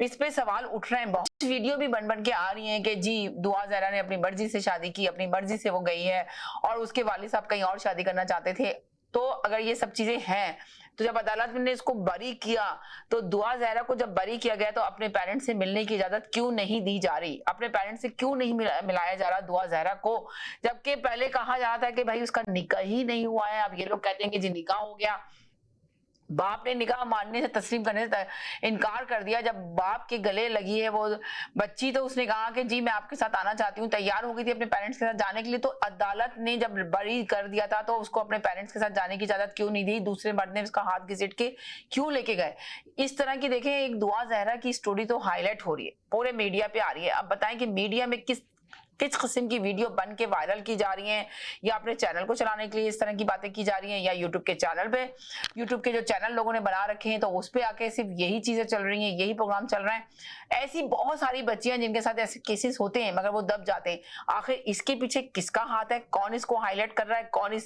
इस पे सवाल उठ रहे हैं, बहुत वीडियो भी बन के आ रही हैं कि जी दुआ ज़हरा ने अपनी मर्जी से शादी की, अपनी मर्जी से वो गई है और उसके वालिद साहब कहीं और शादी करना चाहते थे। तो अगर ये सब चीजें हैं तो जब अदालत ने इसको बरी किया तो दुआ ज़हरा को जब बरी किया गया तो अपने पेरेंट्स से मिलने की इजाजत क्यों नहीं दी जा रही, अपने पेरेंट्स से क्यों नहीं मिलाया जा रहा दुआ ज़हरा को, जबकि पहले कहा जाता है कि भाई उसका निकाह ही नहीं हुआ है। अब ये लोग कहते हैं कि जी निकाह हो गया। बाप ने निकाह मानने से तस्लीम करने से इनकार कर दिया। जब बाप के गले लगी है वो बच्ची तो उसने कहा कि जी मैं आपके साथ आना चाहती हूँ, तैयार हो गई थी अपने पेरेंट्स के साथ जाने के लिए। तो अदालत ने जब बरी कर दिया था तो उसको अपने पेरेंट्स के साथ जाने की इजाजत क्यों नहीं दी, दूसरे मर्द ने उसका हाथ घसीट के क्यों लेके गए। इस तरह की देखें एक दुआ ज़हरा की स्टोरी तो हाईलाइट हो रही है, पूरे मीडिया पे आ रही है। अब बताएं कि मीडिया में किस किस्म की वीडियो बन के वायरल की जा रही हैं, या अपने चैनल को चलाने के लिए इस तरह की बातें की जा रही हैं, या यूट्यूब के चैनल पे, यूट्यूब के जो चैनल लोगों ने बना रखे हैं तो उस पे आके सिर्फ यही चीजें चल रही हैं, यही प्रोग्राम चल रहे हैं। ऐसी बहुत सारी बच्चियां जिनके साथ ऐसे केसेस होते हैं मगर वो दब जाते हैं। आखिर इसके पीछे किसका हाथ है, कौन इसको हाईलाइट कर रहा है, कौन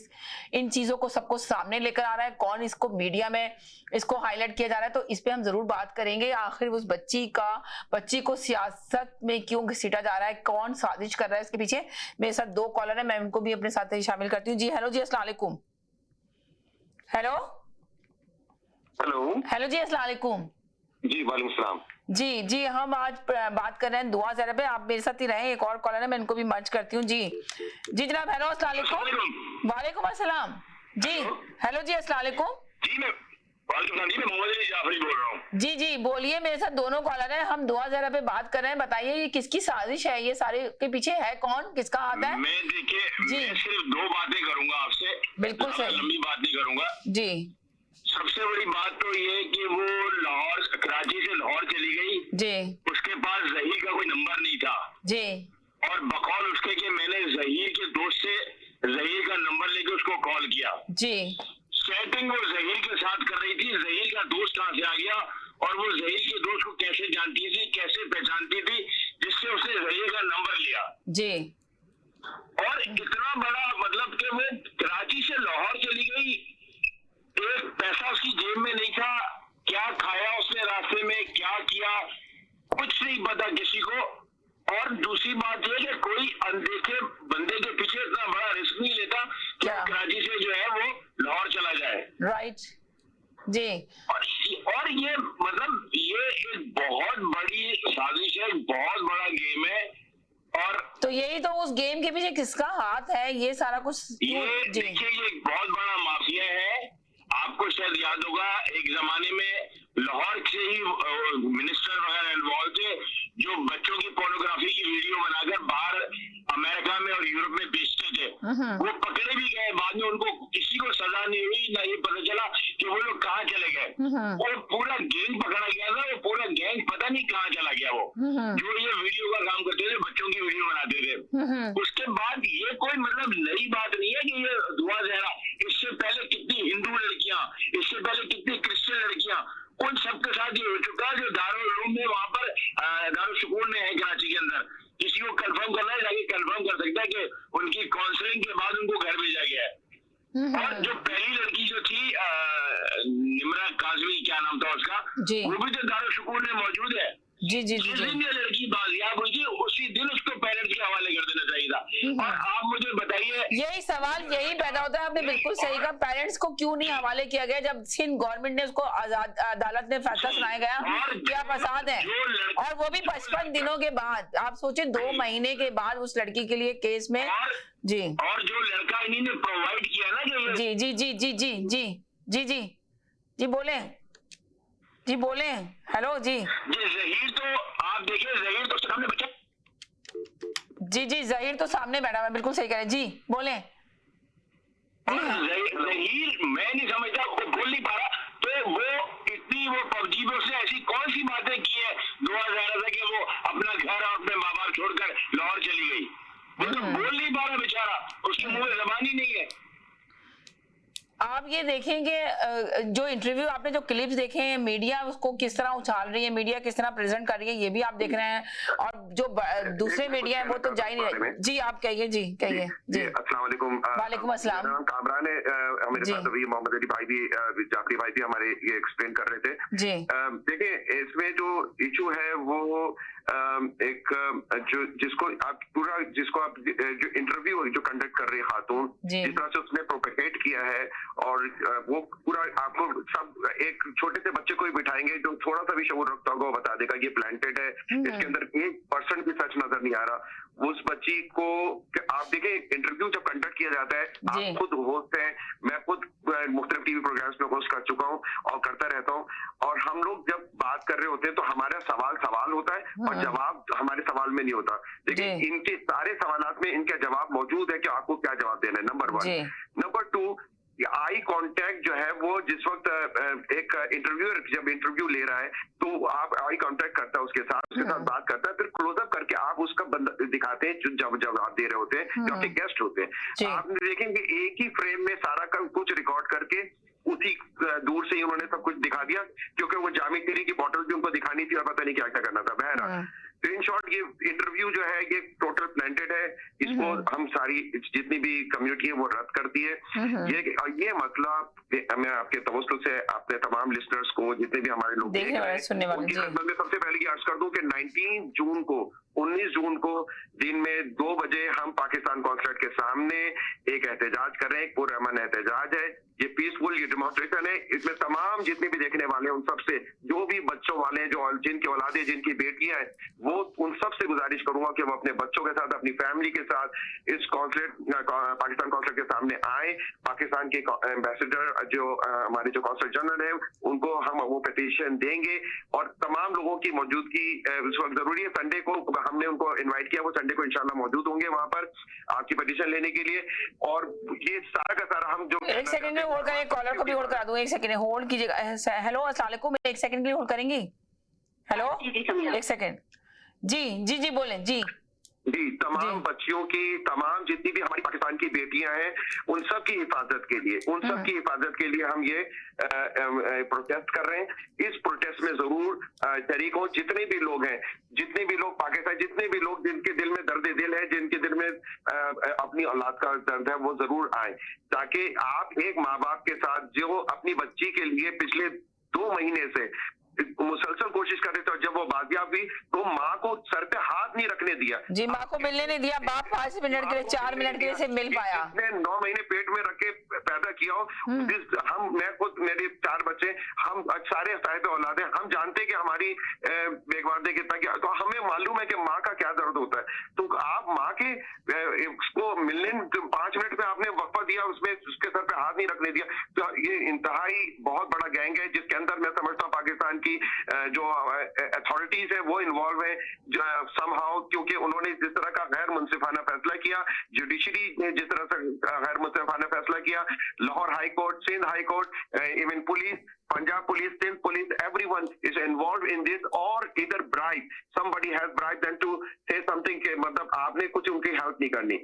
इन चीजों को सबको सामने लेकर आ रहा है, कौन इसको मीडिया में इसको हाईलाइट किया जा रहा है। तो इस पे हम जरूर बात करेंगे। आखिर उस बच्ची को सियासत में क्यों घसीटा जा रहा है, कौन साजिश कर रहा है इसके पीछे। मेरे साथ दो कॉलर है, मैं उनको भी अपने साथ ही शामिल करती हूँ। जी हेलो जी, अस्सलाम वालेकुम। हेलो हेलो जी, अस्सलाम वालेकुम। जी वालेकुम सलाम। जी हम आज बात कर रहे हैं दुआ ज़हरा पे। आप मेरे साथ ही रहें, एक और कॉलर है मैं इनको भी मर्ज करती हूँ। जी जनाब, हेलो अस्सलाम वालेकुम। वालेकुम अस्सलाम। जी हेलो जी, अस्सलाम वालेकुम। जी मैं मोहम्मद अली जाफरी बोल रहा हूँ। जी बोलिए। मेरे साथ दोनों कॉलर हैं, हम दुआ ज़हरा पे बात कर रहे हैं। बताइए ये किसकी साजिश है, ये सारे के पीछे है कौन, किसका हाथ है। मैं सिर्फ दो बातें करूंगा आपसे, बिल्कुल सही, लंबी बात नहीं करूंगा। जी सबसे बड़ी बात तो ये कि वो कराची से लाहौर चली गई जी, उसके पास जहीर का कोई नंबर नहीं था जी, और बकौल उसके कि मैंने जहीर के दोस्त से जहीर का नंबर लेके उसको कॉल किया जी। सेटिंग वो जहीर के साथ कर रही थी। जहीर का दोस्त कहाँ से आ गया और वो जहीर के दोस्त को कैसे जानती थी, कैसे पहचानती थी, जिससे उसने जहीर का नंबर लिया जी। और इतना बड़ा मतलब कि वो कराची से लाहौर चली गई, एक पैसा उसकी जेब में नहीं था, क्या खाया उसने रास्ते में, क्या किया कुछ नहीं पता किसी को। और दूसरी बात यह कि कोई अनदेखे बंदे के पीछे इतना बड़ा रिस्क नहीं लेता कि कराची से जो है वो लाहौर चला जाए। राइट जी। और ये मतलब ये एक बहुत बड़ी साजिश है, बहुत बड़ा गेम है। और तो यही तो उस गेम के पीछे किसका हाथ है, ये सारा कुछ ये देखिए ये एक बहुत बड़ा माफिया है। आपको शायद याद होगा एक जमाने में लाहौर से ही मिनिस्टर वगैरह इन्वॉल्व थे जो बच्चों की पोर्नोग्राफी की वीडियो बनाकर बाहर अमेरिका में और यूरोप में बेचते थे। वो पकड़े भी गए, बाद में उनको किसी को सजा नहीं हुई, ना ये पता चला कि वो लोग कहाँ चले गए। वो पूरा गैंग पकड़ा गया था, वो पूरा गैंग पता नहीं कहाँ चला गया। वो जो ये वीडियो का काम करते थे, बच्चों की वीडियो बनाते थे। उसके बाद ये कोई मतलब नई बात नहीं है कि ये दुआ ज़हरा, इससे पहले कितनी हिंदू लड़कियां, इससे पहले कितनी क्रिश्चियन लड़कियां, उन सबके साथ ये हो चुका है। जो दारुल उलूम में वहां पर दारुल सुकून में है कराची के अंदर, किसी को कंफर्म करना है जाके कंफर्म कर सकता है कि उनकी काउंसलिंग के बाद उनको घर भेजा गया है। और जो पहली लड़की जो थी निमरा काजमी, क्या नाम था उसका, वो भी तो दारुल सुकून में मौजूद है। जी जी जिस दिन ये लड़की बाजियाब हुई थी उसी दिन उसको पेरेंट्स के हवाले कर देना चाहिए था। और आप मुझे बताइए, यही सवाल यही पैदा होता है। आपने बिल्कुल सही कहा, पेरेंट्स को क्यों नहीं हवाले किया गया जब सिंध गवर्नमेंट ने उसको अदालत ने फैसला सुनाया गया। क्या फसाद है, और वो भी 55 दिनों के बाद। आप सोचे 2 महीने के बाद उस लड़की के लिए केस में। जी, और जो लड़का इन्हीं ने प्रोवाइड किया ना जो जी जी जी जी जी जी जी जी जी बोले, जी बोले। हेलो जी जहीर तो आप देखिए, जहीर तो सामने बच्चा, जी जहीर तो सामने बैठा हुआ, बिल्कुल सही कह रहे। जी बोले। जहीर मैं नहीं समझता, वो बोल नहीं पा रहा। तो वो इतनी वो पबजी में उसने ऐसी कौन सी बातें की है दुआ ज़हरा से कि वो अपना घर और अपने माँ बाप छोड़कर लाहौर चली गई। वो तो बोल नहीं पा रहा बेचारा, उसके मुंह में ज़बान ही नहीं है। आप ये देखेंगे जो इंटरव्यू आपने जो क्लिप्स देखे हैं, मीडिया उसको किस तरह उछाल रही है, मीडिया किस तरह प्रेजेंट कर रही है, ये भी आप देख रहे हैं, और जो दूसरे मीडिया है वो तो जा ही नहीं रहे। जी आप कहिए, जी कहिए। जी अस्सलाम वालेकुम। वालेकुम अस्सलाम। मेरा नाम कामरान है। हमारे साथ अभी मोहम्मद अली भाई भी, जाफरी भाई भी हमारे ये एक्सप्लेन कर रहे थे। जी देखिए, इसमें जो इशू है वो एक जो जिसको आप पूरा जिसको आप जो इंटरव्यू जो कंडक्ट कर रहे हैं खातून, जी। जिस तरह से उसने प्रोपेगेट किया है, और वो पूरा आपको सब एक छोटे से बच्चे को ही बिठाएंगे जो थोड़ा सा भी शऊर रखता होगा, वो बता देगा ये प्लांटेड है, इसके अंदर 1% भी सच नजर नहीं आ रहा। उस बच्ची को आप देखें, इंटरव्यू जब कंडक्ट किया जाता है, आप खुद होस्ट हैं, मैं खुद मुख्तलिफ टीवी प्रोग्राम्स में होस्ट कर चुका हूँ और करता रहता हूँ, और हम लोग जब बात कर रहे होते हैं तो हमारा सवाल होता है और जवाब हमारे सवाल में नहीं होता। लेकिन इनके सारे सवालात में इनका जवाब मौजूद है कि आपको क्या जवाब देना है, नंबर 1। नंबर 2, आई कांटेक्ट जो है वो जिस वक्त एक इंटरव्यूअर जब इंटरव्यू ले रहा है तो आप आई कांटेक्ट करता है उसके साथ बात करता है, फिर क्लोजअप करके आप उसका बंदा दिखाते हैं जो जवाब दे रहे होते हैं, जो आपके गेस्ट होते हैं। आप देखेंगे एक ही फ्रेम में सारा का कुछ रिकॉर्ड करके उसी दूर से ही उन्होंने सब कुछ दिखा दिया, क्योंकि वो जामी तेरी की बॉटल भी उनको दिखानी थी और पता नहीं क्या क्या करना था। बहरहाल तो इन शॉर्ट ये इंटरव्यू जो है ये टोटल प्लांटेड है, इसको हम सारी जितनी भी कम्युनिटी है वो रद्द करती है। ये मसला मैं आपके तवज्जुह से अपने तमाम लिसनर्स को, जितने भी हमारे लोग देख रहे हैं, उनकी खिदमत में सबसे पहले ये अर्ज कर दूं कि 19 जून को दिन में 2 बजे हम पाकिस्तान कॉन्सुलेट के सामने एक एहतजाज कर रहे हैं, एक पुरअमन एहतजाज है, ये पीसफुल ये डेमोन्स्ट्रेशन है। इसमें तमाम जितने भी देखने वाले हैं उन सबसे, जो भी बच्चों वाले हैं, जो जिनकी औलादे, जिनकी बेटियां हैं, वो उन सबसे गुजारिश करूंगा कि वो अपने बच्चों के साथ, अपनी फैमिली के साथ इस पाकिस्तान कॉन्सुलेट के सामने आए। पाकिस्तान के एम्बेसडर जो हमारे जो कॉन्सुलेट जनरल है उनको हम वो पिटीशन देंगे, और तमाम लोगों की मौजूदगी इस वक्त जरूरी है। संडे को हमने उनको इन्वाइट किया, वो संडे को इंशाल्लाह मौजूद होंगे वहां पर आपकी पिटीशन लेने के लिए। और ये सारा का सारा हम जो एक सेकंड में होल्ड करें, कॉलर को भी होल्ड करा दूं, एक सेकंड होल्ड कीजिएगा। हेलो अस्सलाम वालेकुम, एक सेकंड के लिए होल्ड करेंगी। हेलो एक सेकंड, जी बोलें। जी तमाम बच्चियों की, तमाम जितनी भी हमारी पाकिस्तान की बेटियां हैं, उन सब की हिफाजत के लिए हम ये प्रोटेस्ट कर रहे हैं। इस प्रोटेस्ट में जरूर शरीक हो जितने भी लोग हैं, जितने भी लोग पाकिस्तान, जितने भी लोग जिनके दिल में दर्द दिल है, जिनके दिल में अपनी औलाद का दर्द है, वो जरूर आए, ताकि आप एक माँ बाप के साथ जो अपनी बच्ची के लिए पिछले 2 महीने से मुसलसल कोशिश कर रहे थे, और जब वो बाजियाब हुई तो माँ को सर पे हाथ नहीं रखने दिया। जी, माँ को मिलने नहीं दिया, बाप 5 मिनट के लिए, 4 मिनट के लिए से मिल पाया। 9 महीने पेट में रख के पैदा किया हो। मैं खुद, मेरे 4 बच्चे, हम सारे साहिब औलाद हैं, हम जानते हैं कि हमारी बेगवारदे कितना क्या, तो हमें मालूम है कि माँ का क्या दर्द होता है। तो आप माँ के उसको मिलने 5 मिनट में आपने वक्फा दिया, उसमें उसके सर पे हाथ नहीं रखने दिया, तो ये इंतहाई बहुत बड़ा गैंग है, जिसके अंदर मैं समझता हूँ पाकिस्तान की जो अथॉरिटीज है वो इन्वॉल्व है समहाउ, क्योंकि उन्होंने जिस तरह का गैर मुनसिफाना फैसला किया, जुडिशरी ने जिस तरह से गैर मुनसिफाना फैसला किया, Lahore high court, Sindh high court, even police, Punjab police, Sindh police, everyone is involved in this, और either bribe, somebody has bribed them to say something के मतलब आपने कुछ उनकी हेल्प नहीं करनी।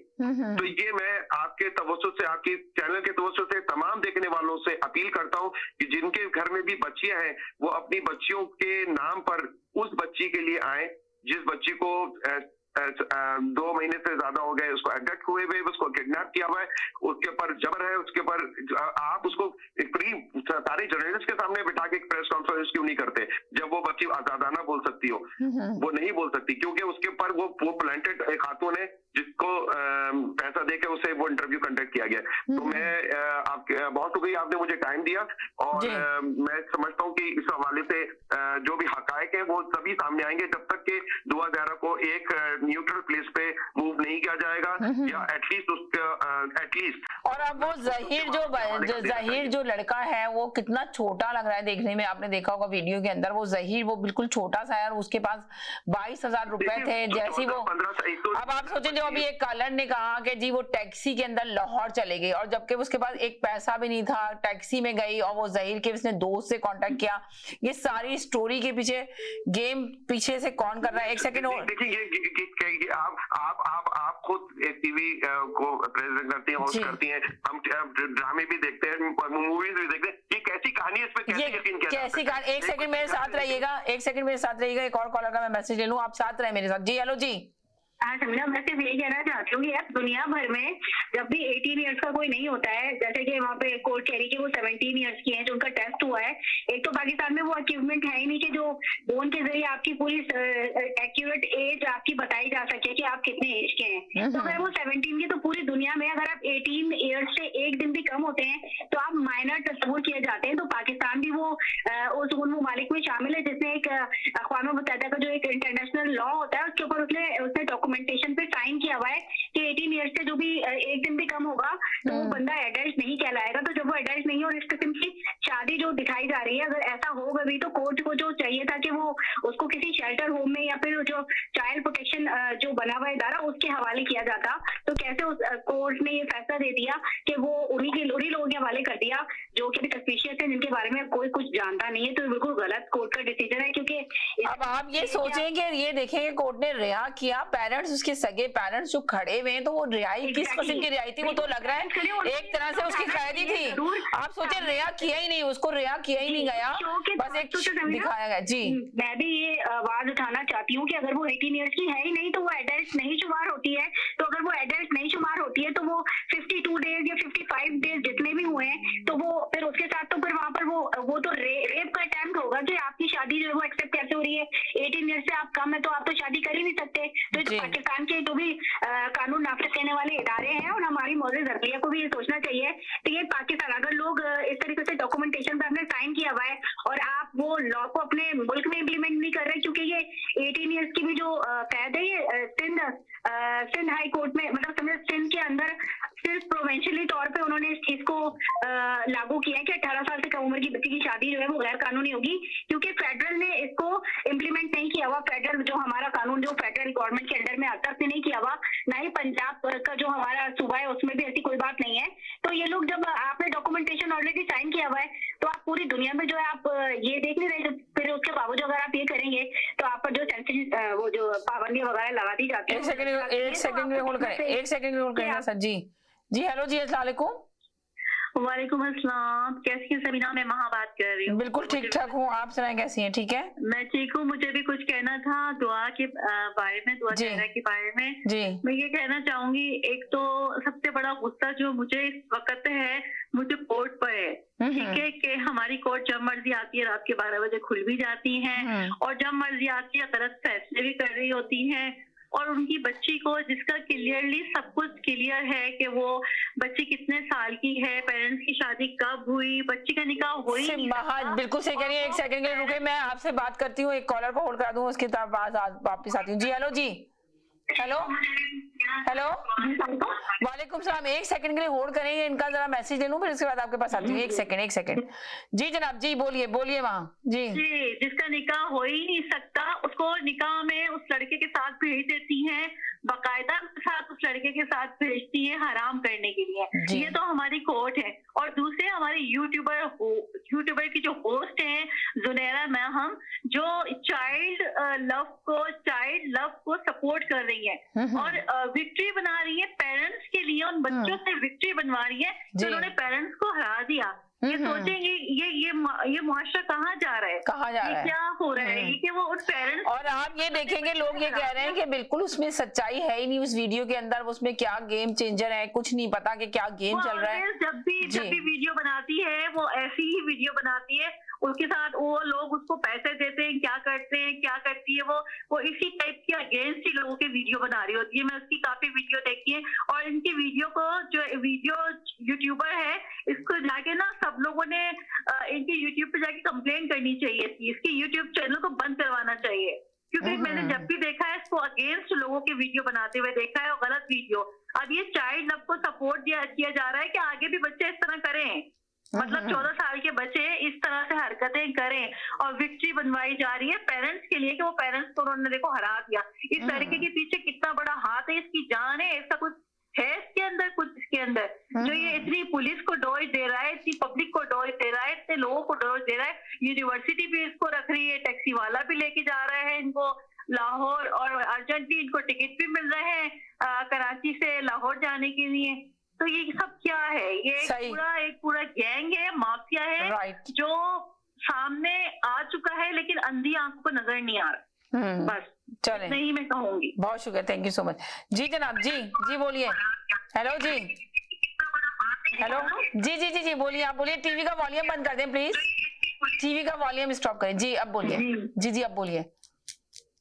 तो ये मैं आपके तवज्जुह से, आपके चैनल के तवज्जुह से तमाम देखने वालों से अपील करता हूँ कि जिनके घर में भी बच्चियां हैं, वो अपनी बच्चियों के नाम पर उस बच्ची के लिए आए जिस बच्ची को 2 महीने से ज्यादा हो गए, उसको अबडक्ट हुए हुए, उसको किडनैप किया हुआ है, उसके ऊपर जबर है, उसके ऊपर आप उसको फ्री सारे जर्नलिस्ट के सामने बिठा के एक प्रेस कॉन्फ्रेंस क्यों नहीं करते, जब वो बच्ची आजादाना बोल सकती हो? वो नहीं बोल सकती क्योंकि उसके ऊपर वो प्लांटेड एक खातून है जिसको पैसा देके उसे वो इंटरव्यू कंडक्ट किया गया। तो मैं आपके बहुत शुक्रिया, आपने मुझे टाइम दिया, और मैं समझता हूँ कि इस हवाले से जो भी हकायक है वो सभी सामने आएंगे जब तक कि दुआ ज़हरा को एक न्यूट्रल प्लेस पे मूव नहीं किया जाएगा, या एटलीस्ट उसका एटलीस्ट। और अब वो जहीर जो लड़का है वो कितना छोटा लग रहा है देखने में, आपने देखा होगा वीडियो के अंदर, वो जहीर वो बिल्कुल छोटा सा है, और उसके पास 22,000 रुपए थे, जैसी वो। अब आप सोचें, जो अभी एक कॉलर ने कहा कि जी वो टैक्सी के अंदर लाहौर चले गई, और जबकि उसके पास एक पैसा भी नहीं था, टैक्सी में गई और वो जहीर के उसने दोस्त से कांटेक्ट किया। ये सारी स्टोरी के पीछे गेम पीछे से कौन कर रहा है? एक सेकंड और देखिए, आप खुद एक टीवी को प्रेजेंट करती हैं, होस्ट करती हैं, हैं, हम ड्रामे भी देखते हैं, मूवीज भी देखते हैं, ये कैसी कहानी है, इस पे कैसे यकीन किया जा कैसी सकता कहानी? है? एक सेकंड मेरे साथ रहिएगा, एक सेकंड मेरे साथ रहिएगा, एक और कॉलर का मैं मैसेज ले लूं, आप साथ रहे मेरे साथ। जी हेलो जी। हाँ समझा, मैं सिर्फ यही कहना चाहती हूँ कि यार दुनिया भर में जब भी 18 इयर्स का कोई नहीं होता है, जैसे कि वहाँ पे कोर्ट कह रही है कि वो 17 इयर्स की है जो उनका टेस्ट हुआ है, एक तो पाकिस्तान में वो अचीवमेंट है ही नहीं कि जो फोन के जरिए आपकी पूरी एक्यूरेट एज आपकी बताई जा सके कि आप कितने एज के हैं। तो अगर वो 17 की, तो पूरी दुनिया में अगर आप 18 इयर्स से एक दिन भी कम होते हैं तो आप माइनर तस्वुर किए जाते हैं। तो पाकिस्तान भी वो उन ममालिक में शामिल है जिसने एक अक़वाम मुत्तहिदा का जो एक इंटरनेशनल लॉ होता है उसके ऊपर उसने डॉक्यूमेंटेशन पे साइन किया हुआ है कि 18 इयर्स से जो भी एक दिन भी कम होगा तो वो बंदा एडल्ट नहीं कहलाएगा। तो जब वो एडल्ट नहीं, और इस किस्म की शादी जो दिखाई जा रही है, अगर ऐसा होगा भी तो कोर्ट को जो चाहिए था कि वो उसको किसी शेल्टर होम में या फिर जो चाइल्ड प्रोटेक्शन जो बना हुआ इदारा उसके हवाले किया जाता। तो कैसे उस कोर्ट ने ये फैसला दे दिया कि वो उन्हीं लोगों के हवाले कर दिया जो कि सस्पिशियस है, जिनके बारे में कोई कुछ जानता नहीं है। तो बिल्कुल गलत कोर्ट का डिसीजन है, क्योंकि अब आप ये सोचें कि ये देखेंगे कोर्ट ने रिहा किया, पेरेंट्स, उसके सगे पेरेंट्स जो खड़े हुए हैं, तो वो रिहाई किस किस्म की रिहाई थी? वो तो लग रहा है एक तरह से उसकी कैदी थी। आप सोचे रिहा किया ही नहीं, उसको रिहा किया ही नहीं गया, बस एक दिखाया गया। जी मैं भी ये आवाज उठाना चाहती हूँ कि अगर वो 18 इयर्स की है ही नहीं तो वो एडल्ट नहीं शुमार होती है। तो अगर वो एडल्ट नहीं शुमार होती है तो वो 52 डेज या 55 डेज जितने भी हुए हैं तो वो फिर उसके साथ तो फिर वहाँ पर वो तो रेप का अटेम्प्ट होगा कि आपकी शादी जो है वो एक्सेप्ट कैसे हो रही है? 18 ईयर्स से आप कम है तो आप तो शादी कर ही नहीं सकते। तो पाकिस्तान के जो भी कानून नाफिज करने वाले इदारे हैं और हमारी मौजूद अदलिया को भी ये सोचना चाहिए कि ये पाकिस्तान, अगर लोग इस तरीके से डॉक्यूमेंटेशन पे आपने साइन किया हुआ है और आप वो लॉ को अपने मुल्क में इम्प्लीमेंट नहीं कर रहे, क्योंकि ये 18 ईयर्स की भी जो कैद है ये सिंध हाई कोर्ट में, मतलब समझे सिंध के अंदर सिर्फ प्रोविंशियली तौर पे उन्होंने इस चीज को लागू किया है कि 18 साल से कम उम्र की बच्ची की शादी जो है वो गैर कानूनी होगी, क्योंकि फेडरल ने इसको इम्प्लीमेंट नहीं किया हुआ। फेडरल जो हमारा कानून जो फेडरल गवर्नमेंट के अंडर में आता है नहीं किया हुआ, ना ही पंजाब का जो हमारा सूबा है उसमें भी ऐसी कोई बात नहीं है। तो ये लोग, जब आपने डॉक्यूमेंटेशन ऑलरेडी साइन किया हुआ है तो आप पूरी दुनिया में जो है आप ये देख नहीं रहे, फिर उसके बावजूद अगर आप ये करेंगे तो आप पर जो सेंसिटिव वो जो पाबंदी वगैरह लगा दी जाती है। एक सेकंड में होल्ड करें सर। जी हेलो जी, अस्सलाम वालेकुम। वालेकुम अस्सलाम, कैसी हैं सबीना? मैं महा बात कर रही हूँ। बिल्कुल ठीक ठाक हूँ, आप सुनाएं कैसी हैं? ठीक है, मैं ठीक हूँ। मुझे भी कुछ कहना था दुआ के बारे में, दुआ चेहरा के बारे में। जी मैं ये कहना चाहूंगी, एक तो सबसे बड़ा गुस्सा जो मुझे इस वक्त है मुझे कोर्ट पर है, ठीक है, कि हमारी कोर्ट जब मर्जी आती है रात के 12 बजे खुल भी जाती है और जब मर्जी आती है गलत फैसले भी कर रही होती है। और उनकी बच्ची को, जिसका क्लियरली सब कुछ क्लियर है कि वो बच्ची कितने साल की है, पेरेंट्स की शादी कब हुई, बच्ची का निकाह हो ही नहीं सकता। बिल्कुल सही कह रही है। एक सेकंड के लिए रुके, मैं आपसे बात करती हूँ, एक कॉलर को होल्ड करा दूँ, उसके बाद वापस आती हूँ। जी हेलो जी, हेलो हेलो, वालेकुम सलाम। एक सेकंड के लिए होल्ड करेंगे, इनका जरा मैसेज ले लूं, फिर उसके बाद आपके पास आती हूँ। एक सेकंड। जी जनाब, जी बोलिए वहाँ। जी जिसका निकाह हो ही नहीं सकता उसको निकाह में उस लड़के के साथ भेज देती हैं, बाकायदा साथ उस लड़के के साथ भेजती है हराम करने के लिए। ये तो हमारी कोर्ट है। और दूसरे हमारे यूट्यूबर की जो होस्ट है जुनैरा महम, जो चाइल्ड लव को सपोर्ट कर रही है और विक्ट्री बना रही है पेरेंट्स के लिए, उन बच्चों से विक्ट्री बनवा रही है। तो उन्होंने पेरेंट्स को हरा दिया। ये सोचेंगे ये मुआशरा कहाँ जा रहा है, क्या हो रहा है, कि वो उस पेरेंट्स। और आप ये देखेंगे लोग ये कह रहे हैं कि बिल्कुल उसमें सच्चाई है ही नहीं उस वीडियो के अंदर, उसमें क्या गेम चेंजर है, कुछ नहीं पता कि क्या गेम चल रहा है। जब भी वीडियो बनाती है वो ऐसी ही वीडियो बनाती है, उसके साथ वो लोग उसको पैसे देते हैं, क्या करती है वो इसी टाइप के अगेंस्ट ही लोगों के वीडियो बना रही होती है। मैं उसकी काफी वीडियो देखी है और इनकी वीडियो को, जो वीडियो यूट्यूबर है, इसको जाके ना सब लोगों ने इनके यूट्यूब पे जाके कंप्लेन करनी चाहिए थी, इसके यूट्यूब चैनल को बंद करवाना चाहिए, क्योंकि मैंने जब भी देखा है इसको अगेंस्ट लोगों के वीडियो बनाते हुए देखा है और गलत वीडियो। अब ये चाइल्ड लव को सपोर्ट किया जा रहा है कि आगे भी बच्चे इस तरह करें, मतलब 14 साल के बच्चे इस तरह से हरकतें करें और विक्ट्री बनवाई जा रही है पेरेंट्स के लिए कि वो पेरेंट्स को उन्होंने देखो हरा दिया। इस लड़के के पीछे कितना बड़ा हाथ है, इसकी जान है, ऐसा कुछ है इसके अंदर, कुछ इसके अंदर जो ये इतनी पुलिस को डोज दे रहा है, इतनी पब्लिक को डोज दे रहा है, इतने लोगों को डोज दे रहा है। यूनिवर्सिटी भी इसको रख रही है, टैक्सी वाला भी लेके जा रहा है इनको लाहौर, और अर्जेंट भी इनको टिकट भी मिल रहे हैं कराची से लाहौर जाने के लिए। तो ये सब क्या है? ये सही। एक पूरा गैंग है, माफिया है, राइट। जो सामने आ चुका है लेकिन अंधी आंखों को नजर नहीं आ रहा। बस चलें, नहीं मैं कहूंगी। बहुत शुक्रिया, थैंक यू सो मच। जी जनाब, जी बोलिए। हेलो जी, हेलो जी जी जी जी बोलिए, आप बोलिए। टीवी का वॉल्यूम बंद कर दें प्लीज, टीवी का वॉल्यूम स्टॉप करें। जी अब बोलिए। जी जी अब बोलिए।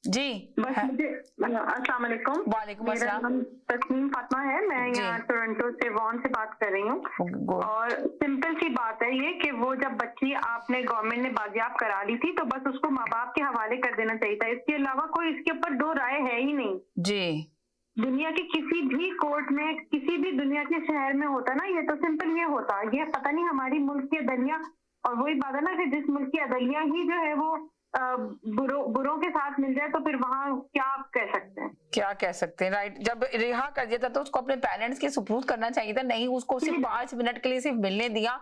जी बस मुझे अस्सलाम वालेकुम। वालेकुम मेरा अस्सलाम। नाम तस्नीम फातिमा है, मैं जी। यहाँ टोरंटो से वॉन से बात कर रही हूँ। गुड। और सिंपल सी बात है ये कि वो जब बच्ची आपने गवर्नमेंट ने बाजियाब करा ली थी तो बस उसको माँ बाप के हवाले कर देना चाहिए था। इसके अलावा कोई इसके ऊपर दो राय है ही नहीं। जी दुनिया के किसी भी कोर्ट में, किसी भी दुनिया के शहर में होता ना, ये तो सिंपल ये होता। ये पता नहीं हमारी मुल्क की अदलिया, और वही बात है ना कि जिस मुल्क की अदलिया ही जो है वो बुरों के साथ मिल जाए तो फिर वहाँ क्या आप कह सकते हैं? क्या कह सकते हैं, राइट। जब रिहा कर दिया था तो उसको अपने पेरेंट्स के सुपुर्द करना चाहिए था, नहीं उसको सिर्फ 5 मिनट के लिए सिर्फ मिलने दिया।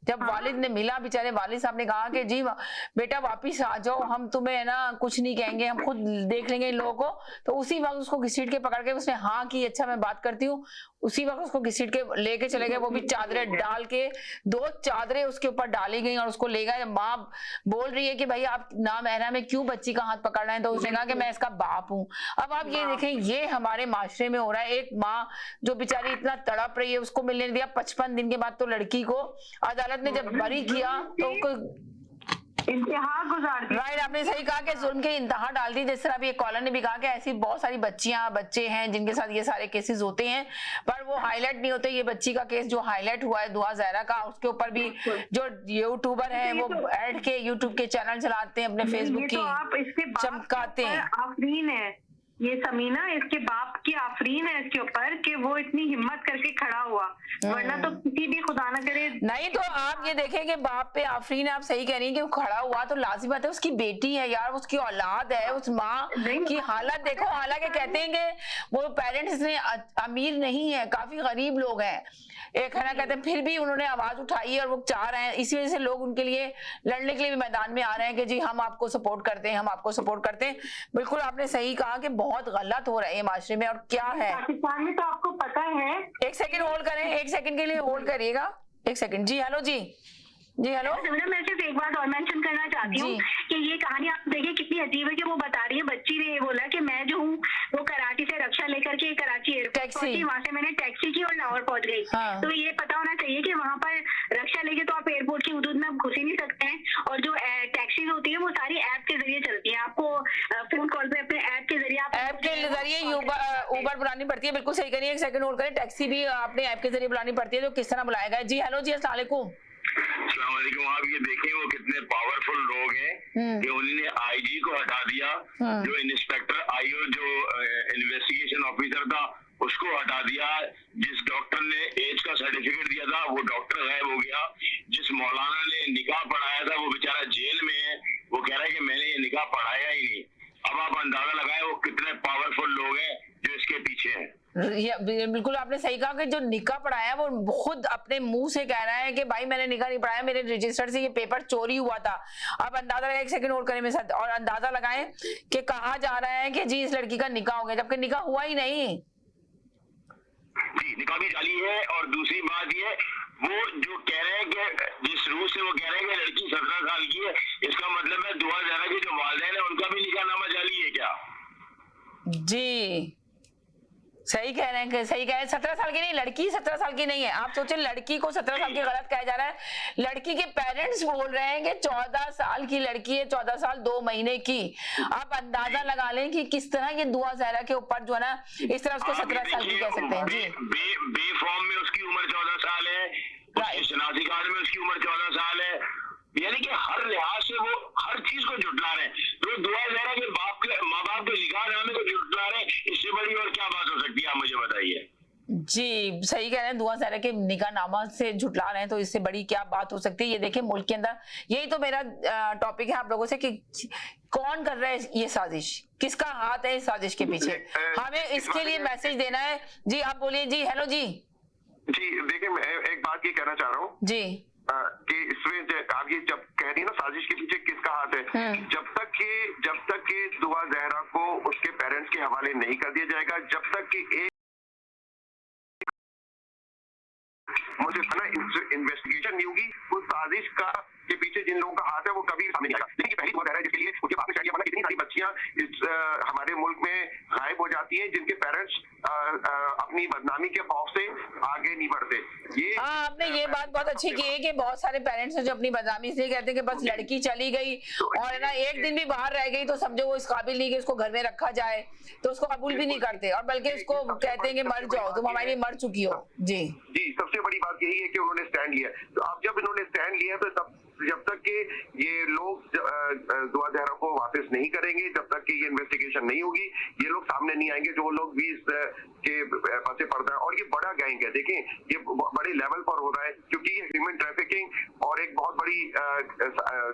जब वालिद ने मिला, बेचारे वालिद साहब ने कहा कि जी बेटा वापिस आ जाओ, हम तुम्हें है ना कुछ नहीं कहेंगे, हम खुद देख लेंगे इन लोगों को। तो उसी वक्त उसको घसीट के पकड़ के उसने हाँ की, अच्छा मैं बात करती हूँ। उसी वक्त उसको घसीट के लेके चले गए, वो भी चादरें डाल के, 2 चादरें उसके ऊपर डाली गई और उसको ले गए। माँ बोल रही है कि भाई आप ना महरम में क्यों बच्ची का हाथ पकड़ रहे हैं, तो उसने कहा कि मैं इसका बाप हूँ। अब आप ये देखें, ये हमारे माशरे में हो रहा है। एक माँ जो बेचारी इतना तड़प रही है, उसको मिलने दिया 55 दिन के बाद, तो लड़की को अदालत ने जब बरी किया तो इंतहा गुजार दी। राइट, आपने सही कहा कि जुल्म के इंतहा डाल दी। जिस तरह अभी एक कॉलर ने भी कहा कि ऐसी बहुत सारी बच्चियां बच्चे हैं जिनके साथ ये सारे केसेस होते हैं, पर वो हाईलाइट नहीं होते। ये बच्ची का केस जो हाईलाइट हुआ है दुआ ज़हरा का, उसके ऊपर भी जो यूट्यूबर है वो ऐड के यूट्यूब के चैनल चलाते हैं, अपने फेसबुक तो आप इसके की बाप चमकाते हैं। आफरीन है ये समीना, इसके बाप की आफरीन है इसके ऊपर कि वो इतनी हिम्मत करके खड़ा हुआ, वरना तो किसी भी खुदा ना करे। नहीं तो आप ये देखें कि बाप पे आफरीन, आप सही कह रही हैं कि वो खड़ा हुआ, तो लाजिम बात है उसकी बेटी है यार, उसकी औलाद है। उस माँ की हालत देखो, हालांकि कहते हैं कि वो पेरेंट्स ने अमीर नहीं है, काफी गरीब लोग हैं, एक है ना, कहते हैं फिर भी उन्होंने आवाज उठाई है और वो चाह रहे हैं। इसी वजह से लोग उनके लिए लड़ने के लिए भी मैदान में आ रहे हैं कि जी हम आपको सपोर्ट करते हैं, हम आपको सपोर्ट करते हैं। बिल्कुल आपने सही कहा कि बहुत गलत हो रहा है माशरे में। और क्या है, पाकिस्तान में तो आपको पता है। एक सेकंड होल्ड करें, एक सेकंड के लिए होल्ड करिएगा, एक सेकंड। जी हेलो, जी जी हेलो। मैं सिर्फ एक बात और मेंशन करना चाहती हूँ कि ये कहानी आप देखिए कितनी अजीब है कि वो बता रही है, बच्ची ने ये बोला कि मैं जो हूँ वो कराची से रक्षा लेकर के कराची एयरपोर्ट पहुंची, वहां से मैंने टैक्सी की और लाहौर पहुंच गई। हाँ। तो ये पता होना चाहिए कि वहां पर रक्षा लेके तो आप एयरपोर्ट की हदूद में घुस ही नहीं सकते हैं, और जो टैक्सी होती है वो सारी ऐप के जरिए चलती है। आपको फोन कॉल पे अपने ऐप के जरिए ऊबर बुलानी पड़ती है। बिल्कुल सही करिए, एक सेकंड होल्ड करें। टैक्सी भी आपने ऐप के जरिए बुलानी पड़ती है, तो किस तरह बुलाएगा। जी हेलो, जी अस्सलाम वालेकुम। अस्सलाम वालेकुम। आप ये देखें वो कितने पावरफुल लोग हैं कि उन्होंने आईजी को हटा दिया, जो इंस्पेक्टर आईओ जो इन्वेस्टिगेशन ऑफिसर था उसको हटा दिया, जिस डॉक्टर ने एज का सर्टिफिकेट दिया था वो डॉक्टर गायब हो गया, जिस मौलाना ने निकाह पढ़ाया था वो बेचारा जेल में है, वो कह रहा है कि मैंने ये निकाह पढ़ाया ही नहीं। अब आप अंदाजा लगाएं वो कितने पावरफुल लोग हैं जो इसके पीछे हैं। बिल्कुल आपने सही कहा कि जो निकाह पढ़ाया वो खुद अपने मुंह से कह रहा है कि भाई मैंने निकाह नहीं पढ़ाया, मेरे रजिस्टर से ये पेपर चोरी हुआ था। अब अंदाजा लगाएं, एक सेकंड होल्ड करें मेरे साथ, और अंदाजा लगाएं कि कहा जा रहा है कि जी इस लड़की का निकाह हो गया, जबकि निकाह हुआ ही नहीं। जी निकाह भी जाली है। और दूसरी बात ये, वो जो कह रहे हैं कि जिस रूह से वो कह रहे हैं कि लड़की 17 साल की है, इसका मतलब है दुआ ज़हरा के जो वालिदैन है उनका भी निकाहनामा जाली है क्या? जी सही कह रहे हैं, सही कह रहे हैं। 17 साल की नहीं, लड़की 17 साल की नहीं है। आप सोचें, लड़की को 17 साल की गलत कहा जा रहा है। लड़की के पेरेंट्स बोल रहे हैं कि 14 साल की लड़की है, 14 साल 2 महीने की। आप अंदाजा लगा लें कि किस तरह ये दुआ ज़हरा के ऊपर जो है ना, इस तरह उसको 17 साल की कह सकते हैं। जी बेफॉर्म में उसकी उम्र 14 साल है, उसकी शनाख्ती कार्ड में उसकी उम्र 14 साल है, यानी कि हर लिहाज से वो हर चीज को जुटला रहे हैं। तो दुआ ज़हरा के माँ बाप के निकाहनामे को जुटला रहे हैं, इससे बड़ी और क्या बात हो सकती है, आप मुझे बताइए। जी सही कह रहे हैं, दुआ ज़हरा के निकाहनामा से झुटला रहे हैं, तो इससे बड़ी क्या बात हो सकती है। ये देखिए मुल्क के अंदर, यही तो मेरा टॉपिक है आप लोगों से कि कौन कर रहा है ये साजिश, किसका हाथ है इस साजिश के पीछे, हमें इसके लिए मैसेज देना है। जी आप बोलिए। जी हेलो। जी देखिए मैं एक बात ये कहना चाह रहा हूँ जी कि इसमें आप ये जब कह रही है ना साजिश के पीछे किसका हाथ है, जब तक कि दुआ ज़हरा को उसके पेरेंट्स के हवाले नहीं कर दिया जाएगा, जब तक कि एक इन्वेस्टिगेशन नहीं होगी, उस साजिश का के पीछे जिन लोगों का हाथ है वो कभी सामने नहीं आएगा। लेकिन ये पहली बहुत है जिसके लिए उनके बाप ने शायद कितनी सारी बच्चियां इस हमारे मुल्क में गायब हो जाती हैं जिनके पेरेंट्स अपनी बदनामी के खौफ से आगे नहीं बढ़ते। ये आपने ये बात बहुत अच्छी की है कि बहुत सारे पेरेंट्स हैं जो अपनी बदनामी से कहते हैं कि बस लड़की चली गई और ना एक दिन भी बाहर रह गई तो समझो वो इस काबिल नहीं कि उसको घर में रखा जाए, तो उसको कबूल भी नहीं करते और बल्कि उसको कहते हैं कि मर जाओ, तुम हमारे लिए मर चुकी हो। जी जी, सबसे बड़ी बात यही है कि उन्होंने स्टैंड लिया। तो अब जब इन्होंने स्टैंड लिया तो तब जब तक कि ये लोग दुआ ज़हरा को वापस नहीं करेंगे, जब तक कि ये इन्वेस्टिगेशन नहीं होगी, ये लोग सामने नहीं आएंगे जो लोग भी इस के पीछे पर्दा है। और ये बड़ा गैंग है, देखें ये बड़े लेवल पर हो रहा है क्योंकि ये ह्यूमन ट्रैफिकिंग और एक बहुत बड़ी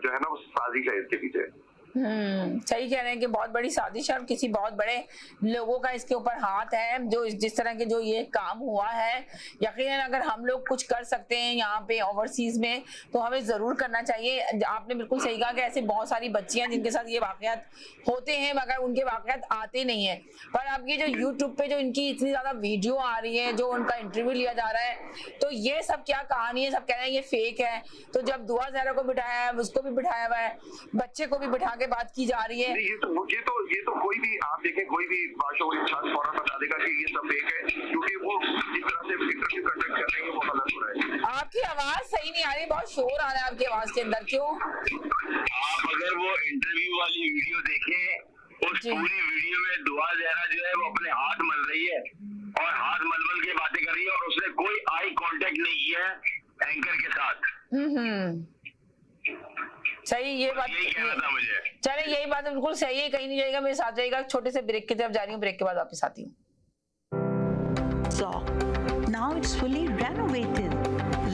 जो है ना साजिश है इसके पीछे। सही कह रहे हैं कि बहुत बड़ी साजिश है और किसी बहुत बड़े लोगों का इसके ऊपर हाथ है जो जिस तरह के जो ये काम हुआ है। यकीनन अगर हम लोग कुछ कर सकते हैं यहाँ पे ओवरसीज में तो हमें जरूर करना चाहिए। आपने बिल्कुल सही कहा कि ऐसे बहुत सारी बच्चियां जिनके साथ ये वाकयात होते हैं मगर उनके वाकयात आते नहीं है। पर अब ये जो यूट्यूब पे जो इनकी इतनी ज्यादा वीडियो आ रही है, जो उनका इंटरव्यू लिया जा रहा है, तो ये सब क्या कहानी है? सब कह रहे हैं ये फेक है। तो जब दुआ ज़हरा को बिठाया है, उसको भी बिठाया हुआ है, बच्चे को भी बिठा के बात की जा रही है। ये तो कोई भी आप देखें, कोई भी बादशाह को छात्र फौरन बता देगा कि ये सब फेक है क्योंकि वो जिस तरह से इंटरव्यू कंडक्ट कर रहे हैं वो गलत हो रहा है। आपकी आवाज सही नहीं आ रही, बहुत शोर आ रहा है आपकी आवाज के अंदर, क्यों? आप अगर वो इंटरव्यू वाली वीडियो देखें, उस पूरी वीडियो में दुआ ज़हरा जो है वो अपने हाथ मल रही है और हाथ मल के बातें कर रही है और उसने कोई आई कांटेक्ट नहीं किया है एंकर के साथ। सही, ये बात यही कहना था मुझे। चले, यही बात बिल्कुल सही है, कहीं नहीं जाएगा, मेरे साथ जाएगा। छोटे से ब्रेक की तरफ जा रही हूँ, ब्रेक के बाद वापस आती हूँ। Now it's fully renovated.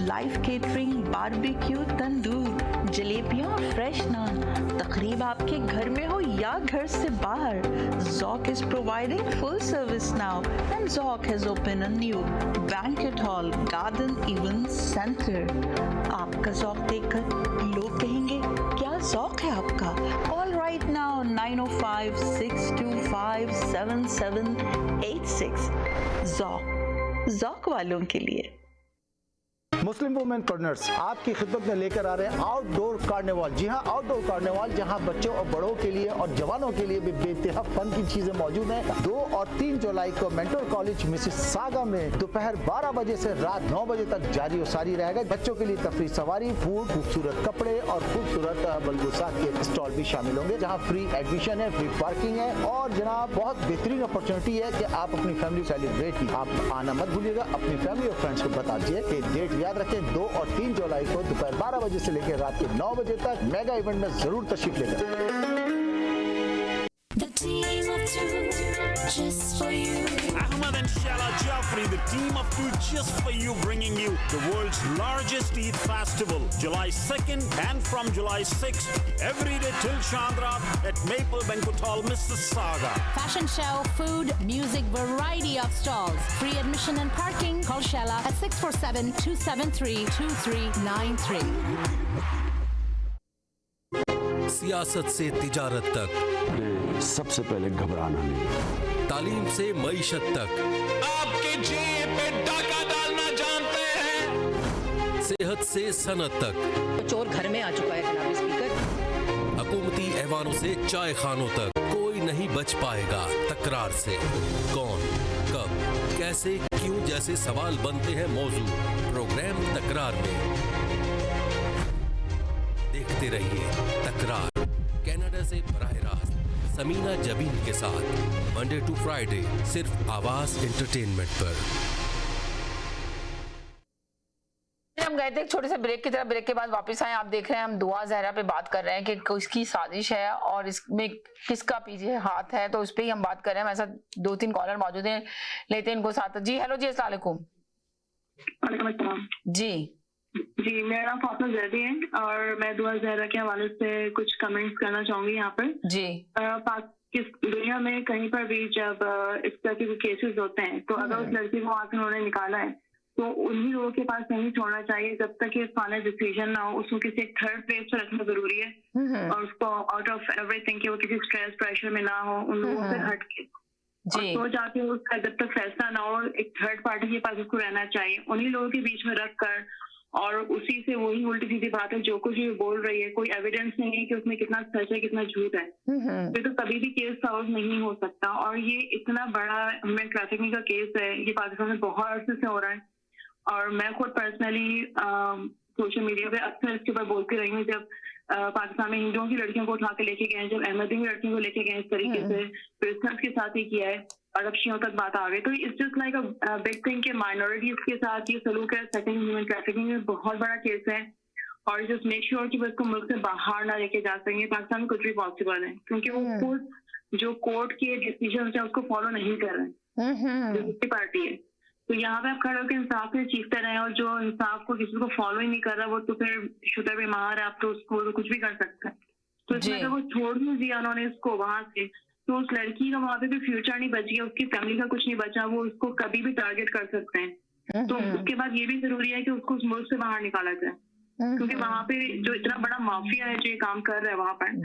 Live catering, barbecue, तंदूर, जलेबियाँ, fresh naan. तकरीब आपके घर में हो या घर से बाहर, Zoc is providing full service now, and Zoc has opened a new banquet hall, garden event center. आपका Zoc देखकर लोग कहेंगे क्या Zoc है आपका? Call right now 905-625-7786. Zoc वालों के लिए। मुस्लिम वुमेन कॉर्नर्स आपकी खिदमत में लेकर आ रहे हैं आउटडोर कार्निवाल। जी हाँ, आउटडोर कार्निवाल जहाँ बच्चों और बड़ों के लिए और जवानों के लिए भी बेइंतहा फन की चीजें मौजूद हैं। 2 और 3 जुलाई को मेंटोर कॉलेज मिसिसागा में दोपहर 12 बजे से रात 9 बजे तक जारी और सारी रहेगा। बच्चों के लिए तफरीह सवारी, फूड, खूबसूरत कपड़े और खूबसूरत बलबुसात के स्टॉल भी शामिल होंगे जहाँ फ्री एडमिशन है, फ्री पार्किंग है और जनाब बहुत बेहतरीन अपॉर्चुनिटी है कि आप अपनी फैमिली सेलिब्रेट की। आप आना मत भूलिएगा, अपनी फैमिली और फ्रेंड्स को बता दीजिए कि डेट याद रखें 2 और 3 जुलाई को दोपहर 12 बजे से लेकर रात के 9 बजे तक मेगा इवेंट में जरूर तशरीफ लेकर। The team of two, just for you. Ahmad and Shala Jafri, the team of two just for you, bringing you the world's largest Eid festival, July 2nd and from July 6th, every day till Chandra at Maple Banquet Hall, Mississauga. Fashion show, food, music, variety of stalls. Free admission and parking. Call Shala at 647-273-2393. सियासत से तिजारत तक, सबसे पहले घबराना नहीं। तालीम से मईशत तक, आपके जेब पे डाका डालना जानते हैं। सेहत से सनत तक, चोर घर में आ चुका है जनाब स्पीकर। हुकूमती ऐवानों से चाय खानों तक कोई नहीं बच पाएगा तकरार से। कौन, कब, कैसे, क्यों जैसे सवाल बनते हैं मौजू प्रोग्राम तकरार में। देखते रहिए तकरार, कनाडा से बराह रास्त समीना जबीन के साथ मंडे टू फ्राइडे सिर्फ आवाज एंटरटेनमेंट पर। हम गए थे एक छोटे से ब्रेक की तरफ, ब्रेक के बाद वापस आए। आप देख रहे हैं हम दुआ ज़हरा पे बात कर रहे हैं कि किसकी साजिश है और इसमें किसका पीछे हाथ है, तो उस पर ही हम बात कर रहे हैं। हमारे साथ 2-3 कॉलर मौजूद हैं, लेते हैं इनको साथ। जी हेलो जी, अस्सलाम वालेकुम। जी, मेरा नाम फातिमा जैदी है और मैं दुआ ज़हरा के हवाले से कुछ कमेंट्स करना चाहूंगी यहाँ पर। जी, दुनिया में कहीं पर भी जब इस तरह के केसेस होते हैं तो अगर उस लड़की को आके उन्होंने निकाला है तो उन्हीं लोगों के पास नहीं छोड़ना चाहिए जब तक ये फाइनल डिसीजन ना हो। उसको किसी एक थर्ड प्लेस पर रखना जरूरी है और उसको आउट ऑफ एवरीथिंग कि वो किसी स्ट्रेस प्रेशर में ना हो, उन लोगों से हट के। और तो जाके उसका जब तक फैसला ना हो एक थर्ड पार्टी के पास उसको रहना चाहिए। उन्हीं लोगों के बीच में रख कर और उसी से वही उल्टी सीधी बात है, जो कुछ भी बोल रही है कोई एविडेंस नहीं है कि उसमें कितना सच है कितना झूठ है, ये तो कभी भी केस सॉल्व नहीं हो सकता। और ये इतना बड़ा ह्यूमन ट्रैफिकिंग का केस है, ये पाकिस्तान में बहुत अरसे से हो रहा है। और मैं खुद पर्सनली सोशल मीडिया पे अक्सर इसके ऊपर बोलती रही हूँ। जब पाकिस्तान में हिंदुओं की लड़कियों को उठा के लेके गए, जब अहमदियों की लड़कियों को लेके गए इस तरीके से, क्रिश्चियंस के साथ ही किया है, अरबशियों तक बात आ गई। तो it's just like a big thing कि माइनॉरिटीज के साथ ये सलूक है। सेकंड ह्यूमन ट्रैफिकिंग में बहुत बड़ा केस है और जस्ट मेक श्योर कि वो इसको मुल्क से बाहर ना लेके जा सकेंगे। पाकिस्तान में कुछ भी पॉसिबल है क्योंकि वो खुद जो कोर्ट के डिसीजन है उसको फॉलो नहीं कर रहे हैं, जो दूसरी पार्टी है। तो यहाँ पे आप खड़े होकर इंसाफ से चीखते रहे और जो इंसाफ को किसी को फॉलो ही नहीं कर रहा वो तो फिर शुतर बीमार है, आप तो उसको तो कुछ भी कर सकते हैं। तो इसमें अगर वो छोड़ भी दिया उन्होंने इसको वहां से, तो उस लड़की का वहां पे भी फ्यूचर नहीं बच गया, उसकी फैमिली का कुछ नहीं बचा, वो उसको कभी भी टारगेट कर सकते हैं। तो उसके बाद ये भी जरूरी है कि उसको उस मुल्क से बाहर निकाला जाए, क्योंकि वहां पे जो इतना बड़ा माफिया है जो ये काम कर रहा है वहां पर,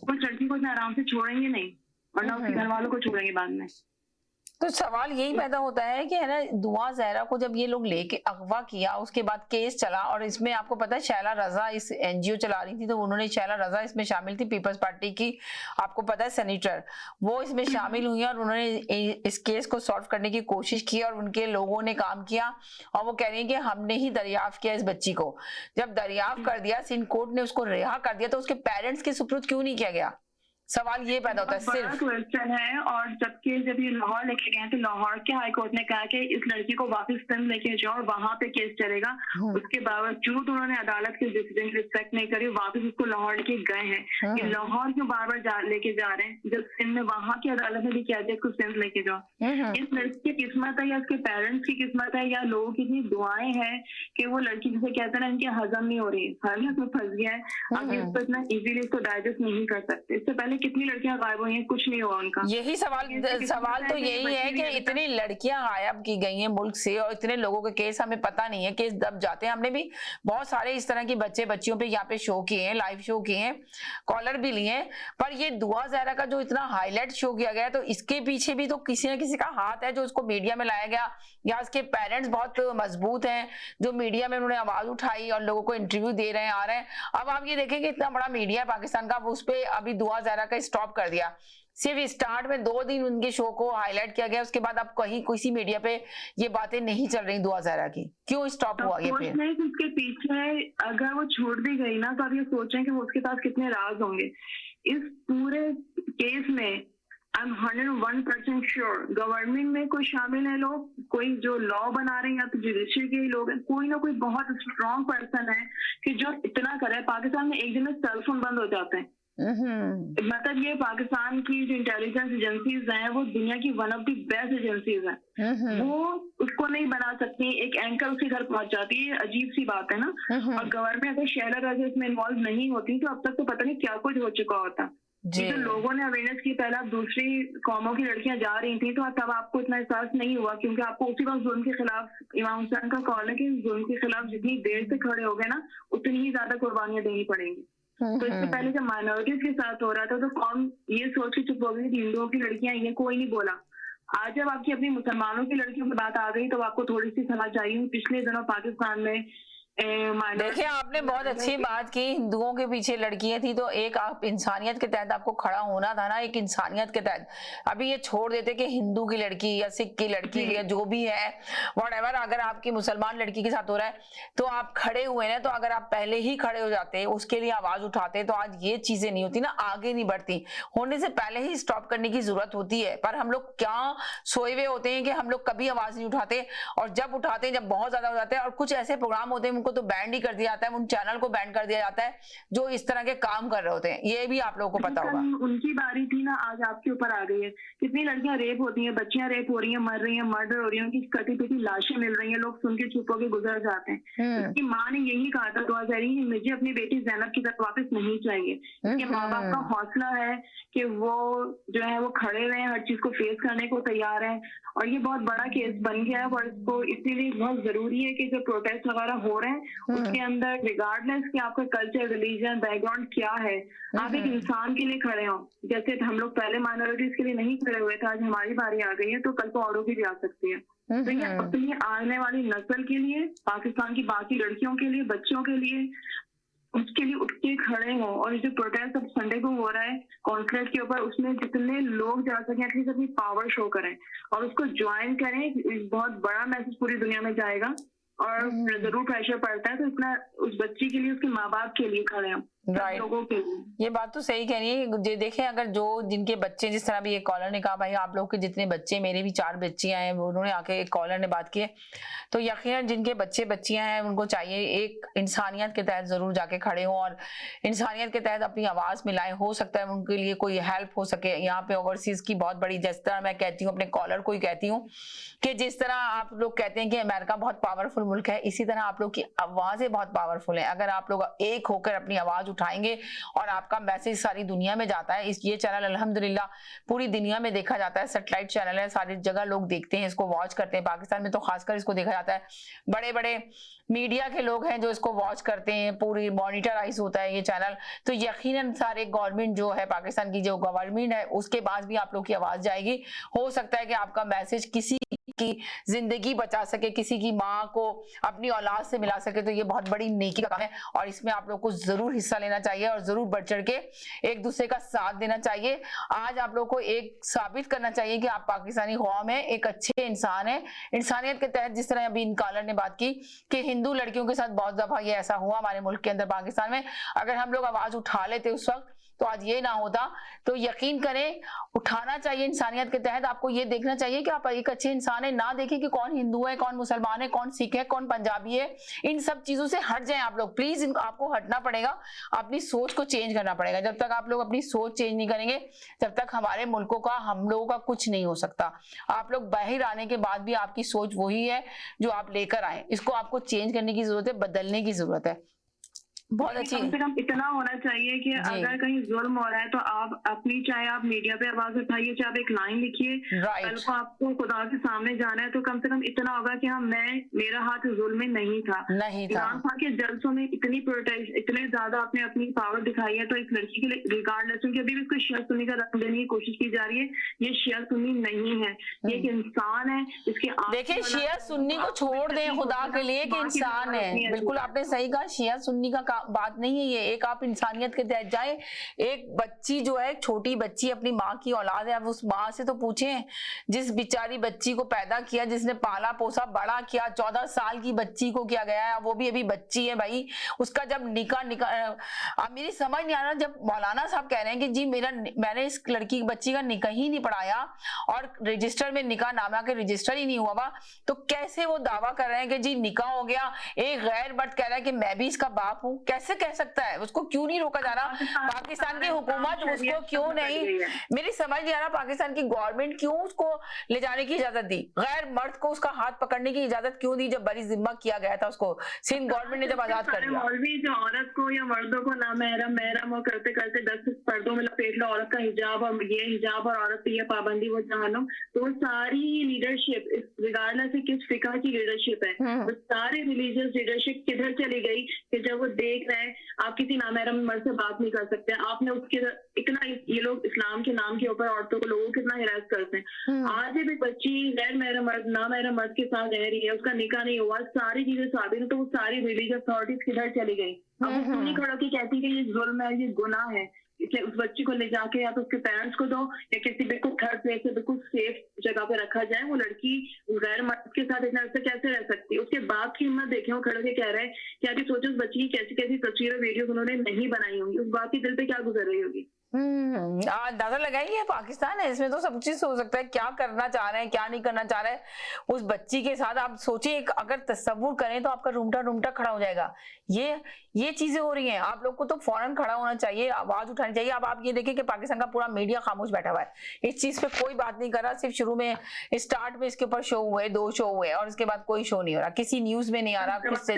उस लड़की को आराम से छोड़ेंगे नहीं और ना उसके घर वालों को छोड़ेंगे बाद में। तो सवाल यही पैदा होता है कि है ना, दुआ ज़हरा को जब ये लोग लेके अगवा किया, उसके बाद केस चला और इसमें आपको पता है शैला रजा इस एनजीओ चला रही थी, तो उन्होंने शैला रजा इसमें शामिल थी, पीपल्स पार्टी की, आपको पता है सेनेटर, वो इसमें शामिल हुई और उन्होंने इस केस को सॉल्व करने की कोशिश की और उनके लोगों ने काम किया। और वो कह रही है कि हमने ही दरियाफ्त किया इस बच्ची को। जब दरियाफ्त कर दिया, सिंध कोर्ट ने उसको रिहा कर दिया, तो उसके पेरेंट्स के सुपुर्द क्यों नहीं किया गया? सवाल ये पैदा होता है सिर्फ क्वेश्चन है। और जबकि जब ये लाहौर लेके गए तो लाहौर के हाई कोर्ट ने कहा कि इस लड़की को वापस सिंध लेके जाओ और वहां पे केस चलेगा। उसके बावजूद उन्होंने अदालत के डिसीजन की रिस्पेक्ट नहीं करी, वापस उसको लाहौर लेके गए हैं। ये लाहौर क्यों बार बार लेके जा रहे हैं जब सिंध में वहां की अदालत ने भी किया था इसको सिंध लेके जाओ। इस लड़की की किस्मत है या उसके पेरेंट्स की किस्मत है या लोगों की इतनी दुआएं हैं कि वो लड़की जिसे कहते हैं ना इनकी हजम नहीं हो रही है, हर में फंस गया है, अब इसको इतना इजीली इसको डाइजेस्ट नहीं कर सकते। इससे पहले कितनी लड़कियां गायब हुई हैं, कुछ नहीं हुआ उनका। यही सवाल तो यही है कि इतनी लड़कियां गायब की गई हैं मुल्क से और इतने लोगों के केस हमें पता नहीं है, केस दब जाते हैं। हमने भी बहुत सारे इस तरह की बच्चियों पे यहाँ पे शो किए हैं, लाइव शो किए हैं, कॉलर भी लिए हैं, पर ये दुआ ज़हरा का जो इतना हाईलाइट शो किया गया तो इसके पीछे भी तो किसी न किसी का हाथ है जो उसको मीडिया में लाया गया, या उसके पेरेंट्स बहुत मजबूत हैं जो मीडिया में उन्होंने आवाज उठाई और लोगों को इंटरव्यू दे रहे हैं, आ रहे हैं। अब आप ये देखेंगे इतना बड़ा मीडिया पाकिस्तान का, उस पर अभी दुआ ज़हरा का स्टॉप कर दिया। सिर्फ स्टार्ट में 2 दिन उनके शो को हाईलाइट किया गया, उसके बाद अब कहीं किसी मीडिया पे ये बातें नहीं चल रही दुआ ज़हरा की। क्यों स्टॉप हुआ ये फिर? उसके पीछे अगर वो छोड़ भी गई ना तो आप ये सोचें कि वो उसके पास कितने राज होंगे। इस पूरे केस में आई एम 101% श्योर गवर्नमेंट में कोई शामिल है लोग, कोई जो लॉ बना रहे हैं या तो जुडिशरी के लोग हैं, कोई ना कोई बहुत स्ट्रॉन्ग पर्सन है कि जो इतना करे। पाकिस्तान में एक दिन में सेल फोन बंद हो जाते हैं। मतलब ये पाकिस्तान की जो इंटेलिजेंस एजेंसीज हैं वो दुनिया की one of the best agencies हैं, वो उसको नहीं बना सकती। एक एंकर उसके घर पहुंच जाती है, अजीब सी बात है ना। और गवर्नमेंट अगर शैला रजा इसमें इन्वॉल्व नहीं होती तो अब तक तो पता नहीं क्या कुछ हो चुका होता। तो लोगों ने अवेयरनेस की, पहले आप दूसरी कौमों की लड़कियां जा रही थी तो तब आपको इतना एहसास नहीं हुआ, क्योंकि आपको उसी वक्त जुल्म के खिलाफ, इमाम हुसैन का कॉल है कि जुल्म के खिलाफ जितनी देर से खड़े हो गए ना उतनी ही ज्यादा कुर्बानियां देनी पड़ेंगी। तो इससे पहले जब माइनॉरिटीज के साथ हो रहा था तो कौन ये सोच के चुप हो गई कि हिंदुओं की लड़कियां ये कोई नहीं बोला। आज जब आपकी अपनी मुसलमानों की लड़कियों की बात आ गई तो आपको थोड़ी सी समझ आई। पिछले दिनों पाकिस्तान में देखिए आपने बहुत अच्छी बात की, हिंदुओं के पीछे लड़कियां थी तो एक आप इंसानियत के तहत आपको खड़ा होना था ना, एक इंसानियत के तहत। अभी ये छोड़ देते कि हिंदू की लड़की या सिख की लड़की या जो भी है व्हाटएवर, अगर आपकी मुसलमान लड़की के साथ हो रहा है तो आप खड़े हुए ना, तो अगर आप पहले ही खड़े हो जाते, उसके लिए आवाज उठाते तो आज ये चीजें नहीं होती ना, आगे नहीं बढ़ती। होने से पहले ही स्टॉप करने की जरूरत होती है, पर हम लोग क्या सोए हुए होते हैं कि हम लोग कभी आवाज नहीं उठाते, और जब उठाते हैं जब बहुत ज्यादा हो जाते हैं। और कुछ ऐसे प्रोग्राम होते हैं उनको तो बैन ही कर दिया जाता है, उन चैनल को बैन कर दिया जाता है जो इस तरह के काम कर रहे होते हैं। ये भी आप लोगों को पता होगा। उनकी बारी थी ना, आज आपके ऊपर आ गई है। कितनी लड़कियां रेप होती हैं, बच्चियां रेप हो रही हैं, मर रही हैं, मर्डर हो रही है, उनकी कटी पिटी लाशें मिल रही हैं, लोग सुन के चुप होकर गुजर जाते हैं। उसकी माँ ने यही कहा था दुआ ज़हरा कि मुझे अपनी बेटी ज़ैनब की तरफ वापस नहीं चाहिए। उसके माँ बाप का हौसला है कि वो जो है वो खड़े हुए हैं, हर चीज को फेस करने को तैयार है। और ये बहुत बड़ा केस बन गया है और इसको इसीलिए बहुत जरूरी है कि जो प्रोटेस्ट वगैरह हो रहे हैं उसके अंदर रिगार्डलेस कि आपका कल्चर, रिलीजन, बैकग्राउंड क्या है, आप एक इंसान के लिए खड़े हो। जैसे हम लोग पहले माइनॉरिटीज के लिए नहीं खड़े हुए थे, आज हमारी बारी आ गई है तो कल को औरों की भी आ सकती है। तो ये अपनी आने वाली नस्ल के लिए, पाकिस्तान की बाकी लड़कियों के लिए, बच्चों के लिए, उसके लिए उठ के खड़े हों। और जो प्रोटेस्ट अब संडे को हो रहा है कॉन्सुलेट के ऊपर, उसमें जितने लोग जा सकें एटलीस्ट अपनी पावर शो करें और उसको ज्वाइन करें। एक बहुत बड़ा मैसेज पूरी दुनिया में जाएगा और जरूर प्रेशर पड़ता है तो इतना उस बच्ची के लिए, उसके माँ बाप के लिए खड़े हैं, लोगों के लिए। ये बात तो सही कह रही है। देखें, अगर जो जिनके बच्चे, जिस तरह भी एक कॉलर ने कहा भाई आप लोग के जितने बच्चे, मेरे भी 4 बच्चियां हैं, उन्होंने आके एक कॉलर ने बात की है, तो यकीनन जिनके बच्चे बच्चियां हैं उनको चाहिए एक इंसानियत के तहत जरूर जाके खड़े हों और इंसानियत के तहत अपनी आवाज मिलाएं। हो सकता है उनके लिए कोई हेल्प हो सके। यहाँ पे ओवरसीज की बहुत बड़ी, जिस तरह मैं कहती हूँ अपने कॉलर को ही कहती हूँ कि जिस तरह आप लोग कहते हैं कि अमेरिका बहुत पावरफुल मुल्क है, इसी तरह आप लोग की आवाजें बहुत पावरफुल है। अगर आप लोग एक होकर अपनी आवाज उठाएंगे और आपका मैसेज सारी दुनिया में जाता है, ये चैनल अल्हम्दुलिल्लाह पूरी दुनिया में देखा जाता है, सैटेलाइट चैनल है, सारी जगह लोग देखते हैं, इसको वॉच करते हैं। पाकिस्तान में तो खासकर इसको देखा जाता है, बड़े बड़े मीडिया के लोग हैं जो इसको वॉच करते हैं, पूरी मॉनिटराइज होता है ये चैनल। तो यकीनन सारे गवर्नमेंट जो है, पाकिस्तान की जो गवर्नमेंट है, उसके पास भी आप लोग की आवाज जाएगी। हो सकता है कि आपका मैसेज किसी की जिंदगी बचा सके, किसी की माँ को अपनी औलाद से मिला सके, तो ये बहुत बड़ी नेकी का काम है और इसमें आप लोग को जरूर हिस्सा लेना चाहिए और जरूर बढ़ चढ़ के एक दूसरे का साथ देना चाहिए। आज आप लोग को एक साबित करना चाहिए कि आप पाकिस्तानी कौम है, एक अच्छे इंसान है। इंसानियत के तहत, जिस तरह अभी इन कॉलर ने बात की कि हिंदू लड़कियों के साथ बहुत दफा ये ऐसा हुआ हमारे मुल्क के अंदर, पाकिस्तान में, अगर हम लोग आवाज उठा लेते उस वक्त तो आज ये ना होता। तो यकीन करें, उठाना चाहिए इंसानियत के तहत। आपको ये देखना चाहिए कि आप एक अच्छे इंसान है, ना देखें कि कौन हिंदू है, कौन मुसलमान है, कौन सिख है, कौन पंजाबी है। इन सब चीजों से हट जाएं आप लोग, प्लीज। आपको हटना पड़ेगा, अपनी सोच को चेंज करना पड़ेगा। जब तक आप लोग अपनी सोच चेंज नहीं करेंगे, तब तक हमारे मुल्कों का, हम लोगों का कुछ नहीं हो सकता। आप लोग बाहर आने के बाद भी आपकी सोच वही है जो आप लेकर आए, इसको आपको चेंज करने की जरूरत है, बदलने की जरूरत है। बहुत अच्छी, कम से कम इतना होना चाहिए कि अगर कहीं जुल्म हो रहा है तो आप अपनी, चाहे आप मीडिया पे आवाज उठाइए, चाहे आप एक लाइन लिखिए, कल को आपको खुदा के सामने जाना है तो कम से कम इतना होगा कि हाँ, मेरा हाथ जुल्म में नहीं था। इमरान खान के जलसों में इतनी प्रोटेस्ट, इतने ज्यादा आपने अपनी पावर दिखाई है, तो एक लड़की के लिए रिगार्डलेस, क्योंकि अभी भी इसको शिया सुन्नी का रंग देने की कोशिश की जा रही है। ये शिया सुन्नी नहीं है, ये एक इंसान है। इसके देखिए, शिया सुन्नी को छोड़ दें खुदा के लिए, कि इंसान है। बिल्कुल आपने सही कहा, शिया सुन्नी का बात नहीं है ये। एक आप इंसानियत के तहत जाए। एक बच्ची जो है, छोटी बच्ची, अपनी माँ की औलाद है, अब उस माँ से तो पूछें जिस बेचारी बच्ची को पैदा किया, जिसने पाला पोसा बड़ा किया, 14 साल की बच्ची को किया गया है, वो भी अभी बच्ची है भाई। उसका जब निकाह मेरी समझ नहीं आ रहा, जब मौलाना साहब कह रहे हैं कि जी मैंने इस लड़की बच्ची का निकाह ही नहीं पढ़ाया और रजिस्टर में निकाह नामा के रजिस्टर ही नहीं हुआ, तो कैसे वो दावा कर रहे हैं कि जी निकाह हो गया। एक गैर मर्द कह रहा है कि मैं भी इसका बाप हूँ, कैसे कह सकता है? उसको क्यों नहीं रोका जा रहा? पाकिस्तान की हुकूमत उसको क्यों नहीं, मेरी समझ नहीं आ रहा, पाकिस्तान की गवर्नमेंट क्यों उसको ले जाने की इजाजत दी? गैर मर्द को उसका हाथ पकड़ने की इजाजत क्यों दी जब बरी जिम्मा किया गया था उसको, सिंध गवर्नमेंट ने जब आजाद कर दिया? मौलवी जो औरत को या मर्दों को नामहरम महरम और करते करते 10 पर्दों में लपेट लो, औरत का हिजाब और ये हिजाब और औरत पे ये पाबंदी वो जहन्नुम, तो सारी लीडरशिप, रिगार्डलेस से किस फिका की लीडरशिप है, तो सारी रिलीजियस लीडरशिप किधर चली गई कि जब वो देख रहे हैं आप किसी नामहरम मर्द से बात नहीं कर सकते। आपने उसके इतना, ये लोग इस्लाम के नाम के ऊपर औरतों को, लोगों को कितना हिरासत करते हैं। आज भी बच्ची गैर महरम मर्द, नामहरम मर्द के साथ रह रही है, उसका निकाह नहीं हुआ, सारी चीजें साबित, तो वो सारी रिलीजियस अथॉरिटीज किधर चली गई? अब वो क्यों नहीं खड़ा कि कहती कि ये जुल्म है, ये गुनाह है, इसलिए उस बच्ची को ले जाके या तो उसके पेरेंट्स को दो या किसी बिल्कुल थर्ड प्लेस से बिल्कुल सेफ जगह पे रखा जाए। वो लड़की गैर मर्द के साथ इतना अर्से कैसे रह सकती है? उसके बाप की हिम्मत देखे, वो खड़े के कह रहे हैं कि अभी सोचो उस बच्ची की कैसी कैसी तस्वीरें वीडियो उन्होंने नहीं बनाई होंगी, उस बाप के दिल पे क्या गुजर रही होगी। अंदाजा लगाइए, पाकिस्तान है, इसमें तो सब चीज हो सकता है। क्या करना चाह रहे हैं, क्या नहीं करना चाह रहे हैं उस बच्ची के साथ, आप सोचिए। अगर तस्वुर करें तो आपका रूमटा खड़ा हो जाएगा। ये चीजें हो रही हैं, आप लोग को तो फौरन खड़ा होना चाहिए, आवाज उठानी चाहिए। अब आप ये देखिए कि पाकिस्तान का पूरा मीडिया खामोश बैठा हुआ है, इस चीज पे कोई बात नहीं कर रहा। सिर्फ शुरू में स्टार्ट में इसके ऊपर शो हुए, 2 शो हुए और उसके बाद कोई शो नहीं हो रहा, किसी न्यूज में नहीं आ रहा, किससे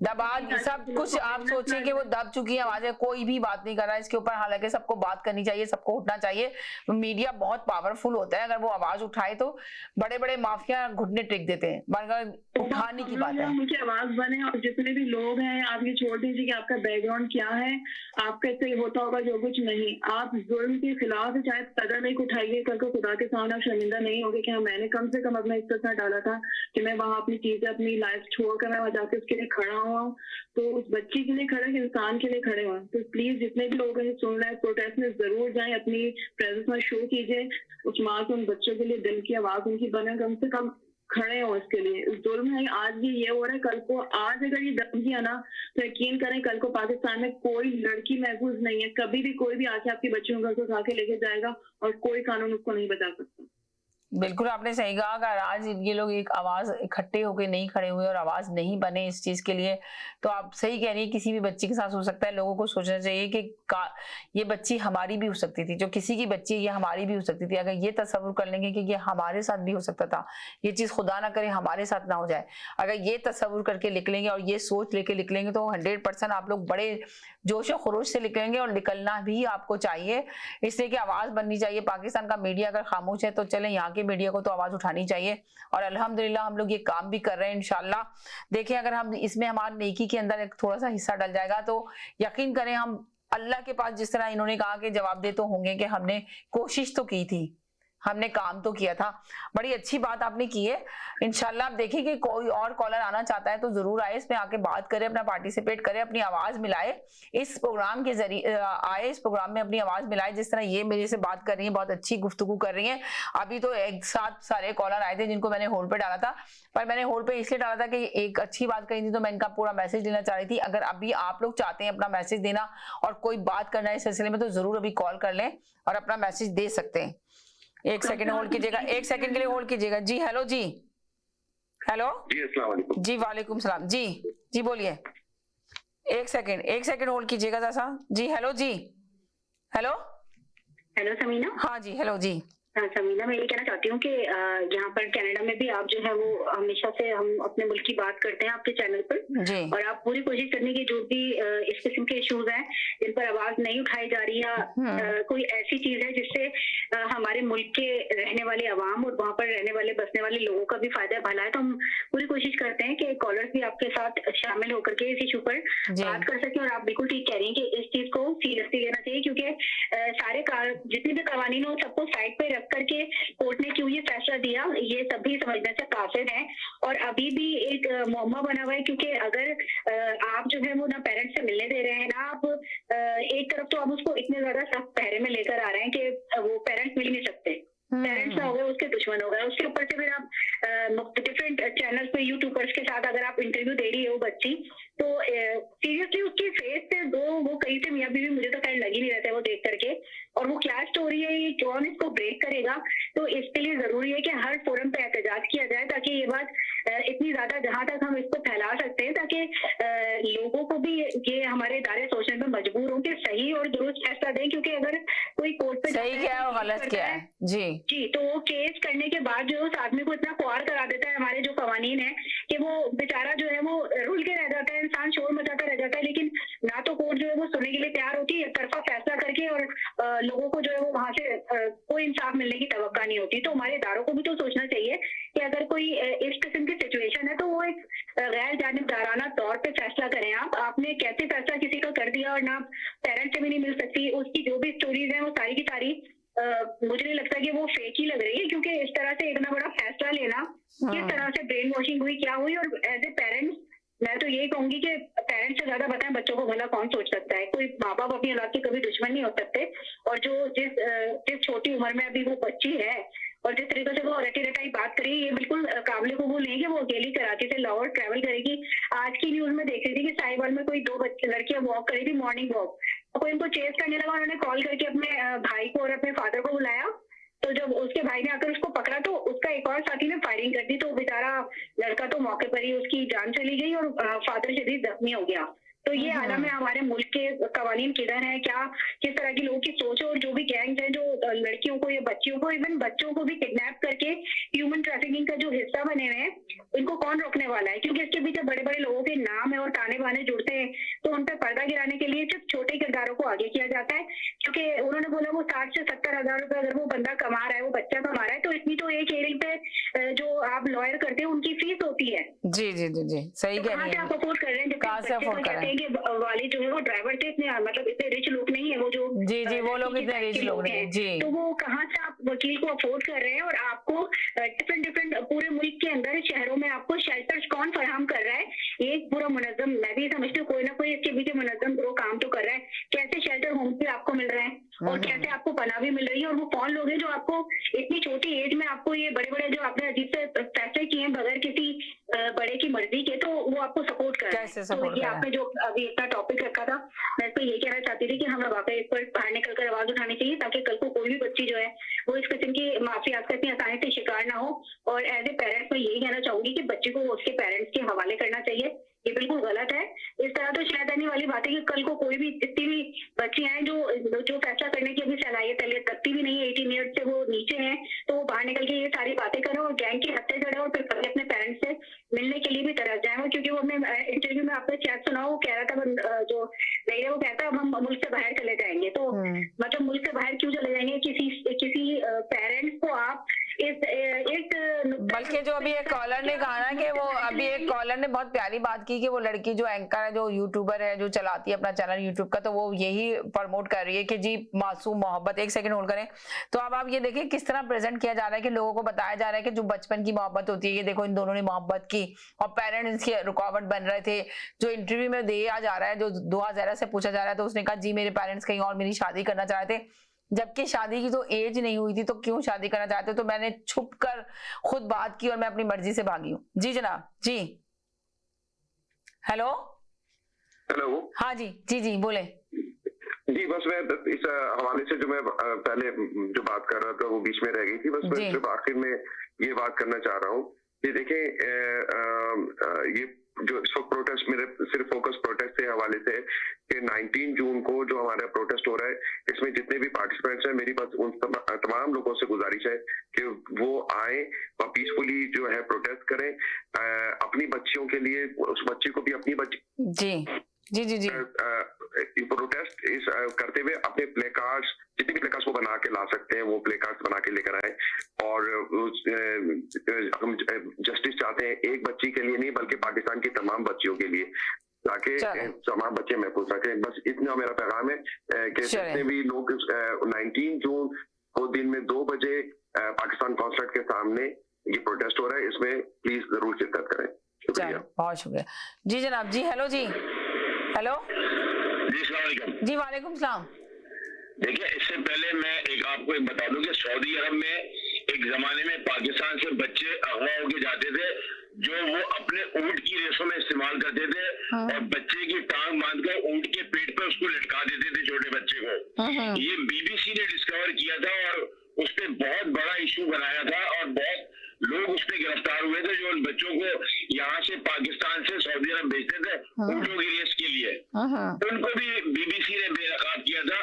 दबा सब कुछ। आप सोचिए कि वो दब चुकी है आवाजें, कोई भी बात नहीं कर रहा है इसके ऊपर। हालांकि सबको बात करनी चाहिए, सबको उठना चाहिए। मीडिया बहुत पावरफुल होता है, अगर वो आवाज उठाए तो बड़े बड़े माफिया घुटने टेक देते हैं, मगर उठाने की बात है। उनकी आवाज बने और जितने भी लोग हैं है, आप ये छोड़ दीजिए कि आपका बैकग्राउंड क्या है, आपका इससे होता होगा जो कुछ नहीं। आप जुल्म के खिलाफ शायद कदम एक उठाइए, कल को खुदा के सामने आप शर्मिंदा नहीं होगे कि हाँ मैंने कम से कम अपना इज्जत ना डाला था कि मैं वहाँ अपनी चीजें अपनी लाइफ छोड़कर मैं वहाँ जाके उसके लिए खड़ा हुआ हूँ। तो उस बच्ची के लिए खड़ा, इंसान के लिए खड़े हुआ। तो प्लीज जितने भी लोग हैं सुन रहे हैं, प्रोटेस्ट में जरूर जाएं, अपनी प्रेजेंस में शो कीजिए, उस माँ के उन बच्चों के लिए दिल की आवाज उनकी बने, कम से कम खड़े हो इसके लिए। जुल्म है, आज भी ये हो रहा है, कल को आज अगर ये दम किया ना तो यकीन करें कल को पाकिस्तान में कोई लड़की महफूज नहीं है। कभी भी कोई भी आके आपके बच्चों को घर को उठा के लेके जाएगा और कोई कानून उसको नहीं बचा सकता। बिल्कुल आपने सही कहा। अगर आज ये लोग एक आवाज इकट्ठे होकर नहीं खड़े हुए और आवाज नहीं बने इस चीज के लिए, तो आप सही कह रही है, किसी भी बच्ची के साथ हो सकता है। लोगों को सोचना चाहिए कि ये बच्ची हमारी भी हो सकती थी, जो किसी की बच्ची ये हमारी भी हो सकती थी। अगर ये तस्वुर कर लेंगे कि ये हमारे साथ भी हो सकता था, ये चीज खुदा ना करे हमारे साथ ना हो जाए, अगर ये तस्वुर करके लिख लेंगे और ये सोच लेके लिख लेंगे तो 100% आप लोग बड़े जोश और खरोश से लिखेंगे। और निकलना भी आपको चाहिए, इसलिए कि आवाज बननी चाहिए। पाकिस्तान का मीडिया अगर खामोश है तो चले यहाँ के मीडिया को तो आवाज उठानी चाहिए। और अल्हम्दुलिल्लाह हम लोग ये काम भी कर रहे हैं। इंशाल्लाह देखिए, अगर हम इसमें हमारे नेकी के अंदर एक थोड़ा सा हिस्सा डल जाएगा तो यकीन करें हम अल्लाह के पास, जिस तरह इन्होंने कहा कि जवाब दे तो होंगे कि हमने कोशिश तो की थी, हमने काम तो किया था। बड़ी अच्छी बात आपने की है। इंशाल्लाह आप देखिए कि कोई और कॉलर आना चाहता है तो जरूर आए, इसमें आके बात करें, अपना पार्टिसिपेट करें, अपनी आवाज मिलाए, इस प्रोग्राम के जरिए आए, इस प्रोग्राम में अपनी आवाज मिलाए। जिस तरह ये मेरे से बात कर रही है, बहुत अच्छी गुफ्तगू कर रही है। अभी तो एक साथ सारे कॉलर आए थे जिनको मैंने होल्ड पे डाला था, पर मैंने होल्ड पे इसलिए डाला था कि एक अच्छी बात कही थी तो मैं इनका पूरा मैसेज देना चाह रही थी। अगर अभी आप लोग चाहते हैं अपना मैसेज देना और कोई बात करना है इस सिलसिले में तो जरूर अभी कॉल कर लें और अपना मैसेज दे सकते हैं। एक सेकंड होल्ड कीजिएगा, एक सेकंड के लिए होल्ड कीजिएगा। जी हेलो, जी हेलो, जी अस्सलाम वालेकुम। जी वालेकुम सलाम। जी बोलिए, एक सेकंड होल्ड कीजिएगा जैसा। जी हेलो, जी हेलो हेलो समीना। हाँ जी हेलो, जी समीना, मैं ये कहना चाहती हूँ कि यहाँ पर कनाडा में भी आप जो है वो हमेशा से हम अपने मुल्क की बात करते हैं आपके चैनल पर जी। और आप पूरी कोशिश करने की जो भी इस किस्म के इश्यूज हैं जिन पर आवाज नहीं उठाई जा रही है, कोई ऐसी चीज है जिससे हमारे मुल्क के रहने वाले अवाम और वहाँ पर रहने वाले बसने वाले लोगों का भी फायदा भला है, तो हम पूरी कोशिश करते हैं कि कॉलर्स भी आपके साथ शामिल होकर के इस इशू पर बात कर सके। और आप बिल्कुल ठीक कह रही हैं कि इस चीज को सीरियसली लेना चाहिए, क्योंकि सारे जितने भी कवानीन हो सबको साइड पे करके कोर्ट ने क्यों ये फैसला दिया ये सभी समझने से काफिर है। और अभी भी एक मुअम्मा बना हुआ है, क्योंकि अगर आप जो है वो ना पेरेंट्स से मिलने दे रहे हैं ना आप एक तरफ तो आप उसको इतने ज्यादा सख्त पहरे में लेकर आ रहे हैं कि वो पेरेंट्स मिल नहीं सकते, पेरेंट्स ना हो गए उसके दुश्मन हो गए। उसके ऊपर से फिर आप डिफरेंट चैनल पे यूट्यूबर्स के साथ अगर आप इंटरव्यू दे रही है वो बच्ची, तो सीरियसली उसकी फेस पे वो कहीं से मियाँ बीवी मुझे तो खैर लग ही नहीं रहता है वो देख करके। और वो क्या स्टोरी है, ये कौन इसको ब्रेक करेगा, तो इसके लिए जरूरी है कि हर फोरम पे एहतजाज किया जाए ताकि ये बात इतनी ज्यादा जहां तक हम इसको फैला सकते हैं ताकि लोगों को भी ये हमारे इदारे सोचने में मजबूर हो कि सही और दुरुस्त फैसला दें। क्योंकि अगर कोई कोर्ट पे सही क्या है और गलत क्या है जी तो वो केस करने के बाद जो उस आदमी को इतना ख्वार करा देता है हमारे जो कवानीन है कि वो बेचारा जो है वो रुल के रह जाता है, इंसान शोर मचाता रह जाता है। लेकिन ना तो कोर्ट जो है वो सुनने के लिए तैयार होती है, एक तरफा फैसला करके, और लोगों को जो है वो वहां से कोई इंसाफ मिलने की तवक्का नहीं होती। तो हमारे इदारों को भी तो सोचना चाहिए कि अगर कोई इस किस्म की सिचुएशन है तो वो एक गैर जानिबदाराना तौर पे फैसला करें। आपने कैसे फैसला किसी का कर दिया और ना पेरेंट्स से भी नहीं मिल सकती, उसकी जो भी स्टोरीज हैं वो सारी की सारी मुझे नहीं लगता कि वो फेक ही लग रही है। क्योंकि इस तरह से इतना बड़ा फैसला लेना, किस तरह से ब्रेन वॉशिंग हुई, क्या हुई। और एज ए पेरेंट्स मैं तो यही कहूंगी कि पेरेंट्स से ज्यादा बताएं बच्चों को भला कौन सोच सकता है। कोई माँ बाप अपनी औलाद के कभी दुश्मन नहीं हो सकते। और जो जिस छोटी उम्र में अभी वो बच्ची है और जिस तरीके से वो रटी रटाई बात करी, ये बिल्कुल काबिल कबूल नहीं है कि वो अकेली कराची से लाहौर ट्रैवल करेगी। आज की न्यूज में देख रही थी कि साहिवाल में कोई 2 लड़कियां वॉक करी थी, मॉर्निंग वॉक, कोई इनको चेस करने लगा, उन्होंने कॉल करके अपने भाई को और अपने फादर को बुलाया। तो जब उसके भाई ने आकर उसको पकड़ा तो उसका एक और साथी ने फायरिंग कर दी, तो बेचारा लड़का तो मौके पर ही उसकी जान चली गई और फादर शदीद जख्मी हो गया। तो ये आलम है हमारे मुल्क के कवानीन किधर है, क्या किस तरह की लोगों की सोच है। और जो भी गैंग्स हैं जो लड़कियों को या बच्चियों को, इवन बच्चों को भी किडनैप करके ह्यूमन ट्रैफिकिंग का जो हिस्सा बने हुए हैं, इनको कौन रोकने वाला है। क्योंकि इसके पीछे बड़े बड़े लोगों के नाम है और ताने बाने जुड़ते हैं, तो उन पर पर्दा गिराने के लिए सिर्फ छोटे किरदारों को आगे किया जाता है। क्योंकि उन्होंने बोला वो 60 से 70 हजार रुपए अगर वो बंदा कमा रहा है, वो बच्चा कमा रहा है, तो इतनी तो एक हेयरिंग पे जो आप लॉयर करते हैं उनकी फीस होती है। है। जी जी जी जी सही कह रही से आप है। अफोर्ड कर रहे हैं, जबकि कहाँ से बच्चे afford तो कर कहते रहे हैं कि वाली जो है वो ड्राइवर थे, इतने मतलब इतने रिच लोग नहीं है वो जो जी जी वो लोग इतने रिच लोग नहीं हैं। हैं। जी तो वो कहाँ से आप वकील को अफोर्ड कर रहे हैं, और आपको डिफरेंट पूरे मुल्क के अंदर शहरों में आपको शेल्टर्स कौन फराहम कर रहा है? ये एक पूरा मुनज़्ज़म, मैं भी समझती हूँ कोई ना कोई इसके पीछे मुनज़्ज़म पूरा काम तो कर रहा है। कैसे शेल्टर होम भी आपको मिल रहे हैं और कैसे आपको पनाह भी मिल रही है, और वो कौन लोग हैं जो आपको इतनी छोटी एज में आपको ये बड़े बड़े जो आपने अजीब से फैसले किए हैं बगैर किसी बड़े की मर्जी के, तो वो आपको सपोर्ट कर रहे हैं। कैसे तो support ये कर रहे आपने जो अभी इतना टॉपिक रखा था, मैं इस पर ये कहना चाहती थी कि हमें वाकई इस पर बाहर निकल कर आवाज उठानी चाहिए, ताकि कल को कोई भी बच्ची जो है वो इस किस्म की माफियात का इतनी आसानी से शिकार ना हो। और एज ए पेरेंट्स मैं यही कहना चाहूंगी कि बच्चे को उसके पेरेंट्स के हवाले करना चाहिए। ये बिल्कुल गलत है। इस तरह तो शायद आने वाली बात है कि कल को कोई भी जितनी भी बच्चियां हैं जो फैसला करने की अभी सलाहियत रखती भी नहीं है, 18 ईयर्स से वो नीचे हैं, तो वो बाहर निकल के ये सारी बातें करें और गैंग के हत्या करें और फिर कभी अपने पेरेंट्स से मिलने के लिए भी तरस जाए। क्योंकि वो अपने इंटरव्यू में आपने शायद सुना, वो कह रहा था जो नहीं है, वो कहता है हम मुल्क से बाहर चले जाएंगे। तो मतलब मुल्क से बाहर क्यों चले जाएंगे? किसी पेरेंट्स को आप बल्कि जो अभी एक कॉलर ने कहा ना कि वो अभी एक कॉलर ने बहुत प्यारी बात की कि वो लड़की जो एंकर है, जो यूट्यूबर है, जो चलाती है अपना चैनल यूट्यूब का, तो वो यही प्रमोट कर रही है कि जी मासूम मोहब्बत। एक सेकंड होल्ड करें। तो अब आप ये देखें किस तरह प्रेजेंट किया जा रहा है कि लोगों को बताया जा रहा है कि जो बचपन की मोहब्बत होती है, ये देखो इन दोनों ने मोहब्बत की और पेरेंट्स की रुकावट बन रहे थे। जो इंटरव्यू में दिया जा रहा है, जो दुआ ज़हरा से पूछा जा रहा है, तो उसने कहा जी मेरे पेरेंट्स कहीं और मेरी शादी करना चाह रहे थे, जबकि शादी की तो एज नहीं हुई थी, तो क्यों शादी करना चाहते हो? तो मैंने छुप कर खुद बात की और मैं अपनी मर्जी से भागी हूँ। जी जनाब। जी हेलो हेलो। हाँ जी जी जी बोले। जी बस मैं इस हवाले से जो मैं पहले जो बात कर रहा था वो बीच में रह गई थी, बस मैं सिर्फ आखिर में ये बात करना चाह रहा हूँ कि देखें ये जो इस वक्त प्रोटेस्ट, मेरे सिर्फ फोकस प्रोटेस्ट के हवाले से कि 19 जून को जो हमारा प्रोटेस्ट हो रहा है, इसमें जितने भी पार्टिसिपेंट्स हैं, मेरी बस उन तमाम लोगों से गुजारिश है कि वो आए और पीसफुली जो है प्रोटेस्ट करें अपनी बच्चियों के लिए। उस बच्चे को भी अपनी बच्ची जी जी जी जी प्रोटेस्ट इस करते हुए अपने प्ले कार्ड्स, जितने भी प्ले कार्ड्स वो बना के ला सकते हैं, वो प्ले कार्ड्स बना के लेकर आए। और हम जस्टिस चाहते हैं एक बच्ची के लिए नहीं, बल्कि पाकिस्तान की तमाम बच्चियों के लिए, ताकि तमाम बच्चे महफूज रखें। बस इतना मेरा पैगाम है कि जितने भी लोग 19 जून को दिन में 2 बजे पाकिस्तान कॉन्सुलेट के सामने ये प्रोटेस्ट हो रहा है, इसमें प्लीज जरूर शिरकत करें। शुक्रिया, बहुत शुक्रिया। जी जनाब। जी हेलो जी हेलो जी वालेकुम सलाम। देखिए, इससे पहले मैं आपको एक बता दूं कि सऊदी अरब में एक जमाने में पाकिस्तान से बच्चे अगवा होके जाते थे, जो वो अपने ऊंट की रेसों में इस्तेमाल करते थे और बच्चे की टांग बांधकर ऊंट के पेट पे उसको लटका देते थे, छोटे बच्चे को। ये बीबीसी ने डिस्कवर किया था और उस पर बहुत बड़ा इशू बनाया था और बहुत लोग उस पर गिरफ्तार हुए थे, जो उन बच्चों को यहाँ से पाकिस्तान से सऊदी अरब भेजते थे ऊंटों की रेस के लिए। उनको भी बीबीसी ने बेनकाब किया था।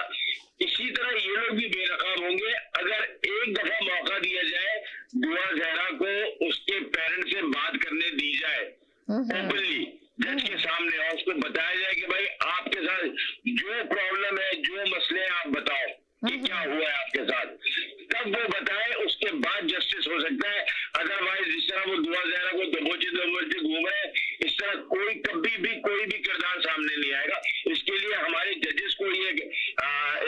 इसी तरह ये लोग भी बेनकाब होंगे अगर एक दफा मौका दिया जाए दुआ ज़हरा को उसके पेरेंट्स से बात करने दी जाए ओपनली जज के सामने, और उसको बताया जाए कि भाई आपके साथ जो प्रॉब्लम है, जो मसले हैं, आप बताओ कि क्या हुआ है आपके साथ, तब वो बताए, उसके बाद जस्टिस हो सकता है। अदरवाइज जिस तरह वो दुआ ज़हरा को दबोचे घूम रहे हैं, इस तरह कभी भी कोई भी किरदार सामने नहीं आएगा। इसके लिए हमारे जजेस को ये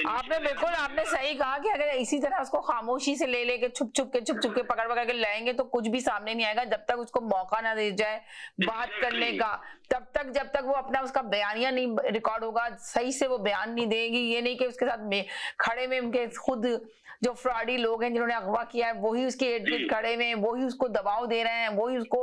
आपने सही कहा कि अगर इसी तरह उसको खामोशी से ले लेके छुप छुप के पकड़ के लाएंगे तो कुछ भी सामने नहीं आएगा, जब तक उसको मौका ना दे जाए बात करने का, तब तक जब तक वो अपना उसका बयानिया नहीं रिकॉर्ड होगा, सही से वो बयान नहीं देगी। ये नहीं कि उसके साथ में खड़े में उनके खुद जो फ्रॉडी लोग हैं जिन्होंने अगवा किया है वही उसके इर्द गिर्द खड़े में, वही उसको दबाव दे रहे हैं, वही उसको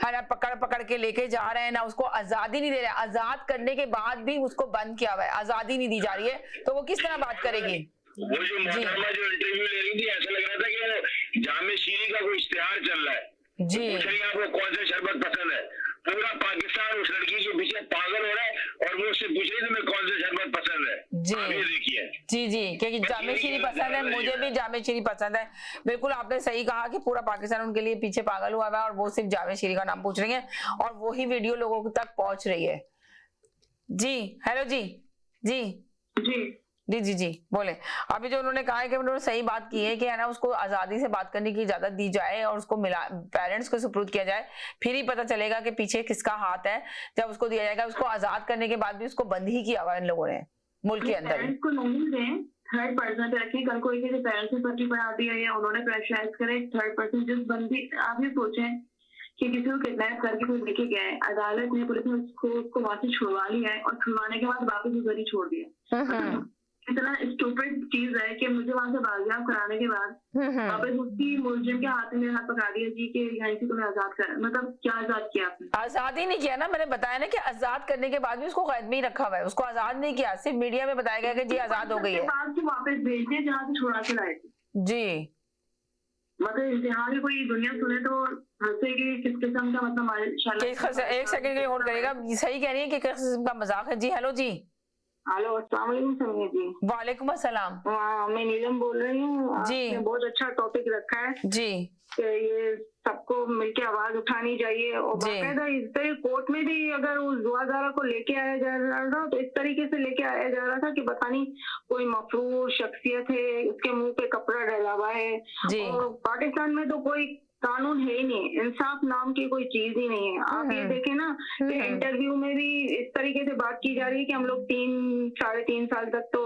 है ना पकड़ के लेके जा रहे हैं, ना उसको आजादी नहीं दे रहे हैं। आजाद करने के बाद भी उसको बंद किया हुआ है, आजादी नहीं दी जा रही है, तो वो किस तरह बात करेगी? वो जो मोहतरमा जो इंटरव्यू ले रही थी, ऐसा लग रहा था कि वो जामे शीरी का कोई इश्तिहार चल रहा है। जी पूछ रही है आपको कौन सा शरबत पसंद है, पूरा पाकिस्तान उस लड़की के पीछे पागल हो रहा है और वो उससे पूछ रही थी मैं कौन सा शरबत पसंद है। जी ये देखिए। जी क्योंकि जामे शीरी पसंद है, मुझे भी जामे शीरी पसंद है। बिल्कुल आपने सही कहा कि पूरा पाकिस्तान उनके लिए पीछे पागल हुआ है और वो सिर्फ जामे शीरी का नाम पूछ रही है और वही वीडियो लोगों तक पहुंच रही है। जी हेलो जी जी जी जी जी बोले। अभी जो उन्होंने कहा है कि उन्होंने सही बात की है कि है ना उसको आजादी से बात करने की इजाजत दी जाए और उसको मिला पेरेंट्स को सुपुर्द किया जाए, फिर ही पता चलेगा कि पीछे किसका हाथ है। जब उसको दिया जाएगा, उसको आजाद करने के बाद भी उसको बंद ही किया हुआ इन लोगों ने मुल्क के अंदर। पेरेंट्स को नहीं दें, थर्ड पर्सन पे रखें। कल कोई किसी पेरेंट्स ने पट्टी बना दी है या उन्होंने प्रेशराइज करे, थर्ड पर्सन जिस बंदी, आप ये सोचें कि किसी को किडनैप करके कोई लेके गया है, अदालत ने, पुलिस ने उसको वहां से छुड़वा लिया है और छुड़वाने के बाद वापस उधर ही छोड़ दिया। इतना स्टूपिड चीज है कि मुझे वहां से बाजियाब कराने के बाद वापस उसकी मुलजिम के हाथ में हाथ पकड़ा दिया जी कि यहाँ से तुम्हें आजाद कर, मतलब क्या आजाद किया आपने? आजाद ही नहीं किया ना, मैंने बताया ना कि आजाद करने के बाद भी उसको कैद में ही रखा हुआ है, उसको आजाद नहीं किया। सिर्फ मीडिया में बताया गया कि जी आजाद हो गई है, वापस भेज दिए जहाँ से छुड़ा के लाए थे जी। मतलब इम्तिहान की कोई दुनिया सुने तो हंसेगी किस किस्म का, मतलब माशाल्लाह। एक सेकंड के लिए होल्ड करेगा, सही कह रही है कि किस किस्म का मजाक है जी। हेलो जी। हेलो, अस्सलाम वालेकुम समीर जी। वालेकुम अस्सलाम। मैं नीलम बोल रही हूँ जी। आपने बहुत अच्छा टॉपिक रखा है जी कि ये सबको मिलके आवाज उठानी चाहिए और बाकायदा इस तरह कोर्ट में भी अगर उस दुआदारा को लेके आया जा रहा था तो इस तरीके से लेके आया जा रहा था कि पता नहीं कोई मफरूर शख्सियत है, उसके मुंह पे कपड़ा डला हुआ है। और पाकिस्तान में तो कोई कानून है ही नहीं, इंसाफ नाम की कोई चीज ही नहीं है। आप ये देखें ना कि इंटरव्यू में भी इस तरीके से बात की जा रही है कि हम लोग 3-3.5 साल तक तो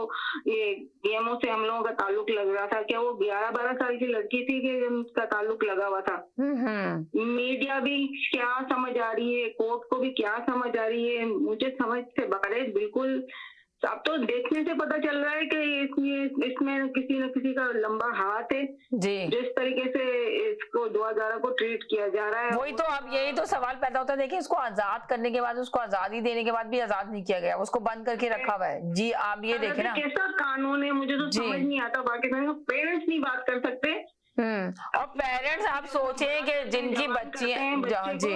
ये गेमों से हम लोगों का ताल्लुक लग रहा था। क्या वो 11-12 साल की लड़की थी कि उसका ताल्लुक लगा हुआ था? मीडिया भी क्या समझ आ रही है, कोर्ट को भी क्या समझ आ रही है, मुझे समझ से बाहर है बिल्कुल। अब तो देखने से पता चल रहा है कि इसमें किसी न किसी का लंबा हाथ है जी। जिस तरीके से इसको दुआदारा को ट्रीट किया जा रहा है, वही तो अब यही तो सवाल पैदा होता है। देखिए इसको आजाद करने के बाद, उसको आजादी देने के बाद भी आजाद नहीं किया गया, उसको बंद करके रखा हुआ है जी। आप ये देखें ना कैसा कानून है, मुझे तो समझ नहीं आता। पाकिस्तान में पेरेंट्स नहीं बात कर सकते। और पेरेंट्स आप सोचें कि जिनकी बच्ची हैं जी,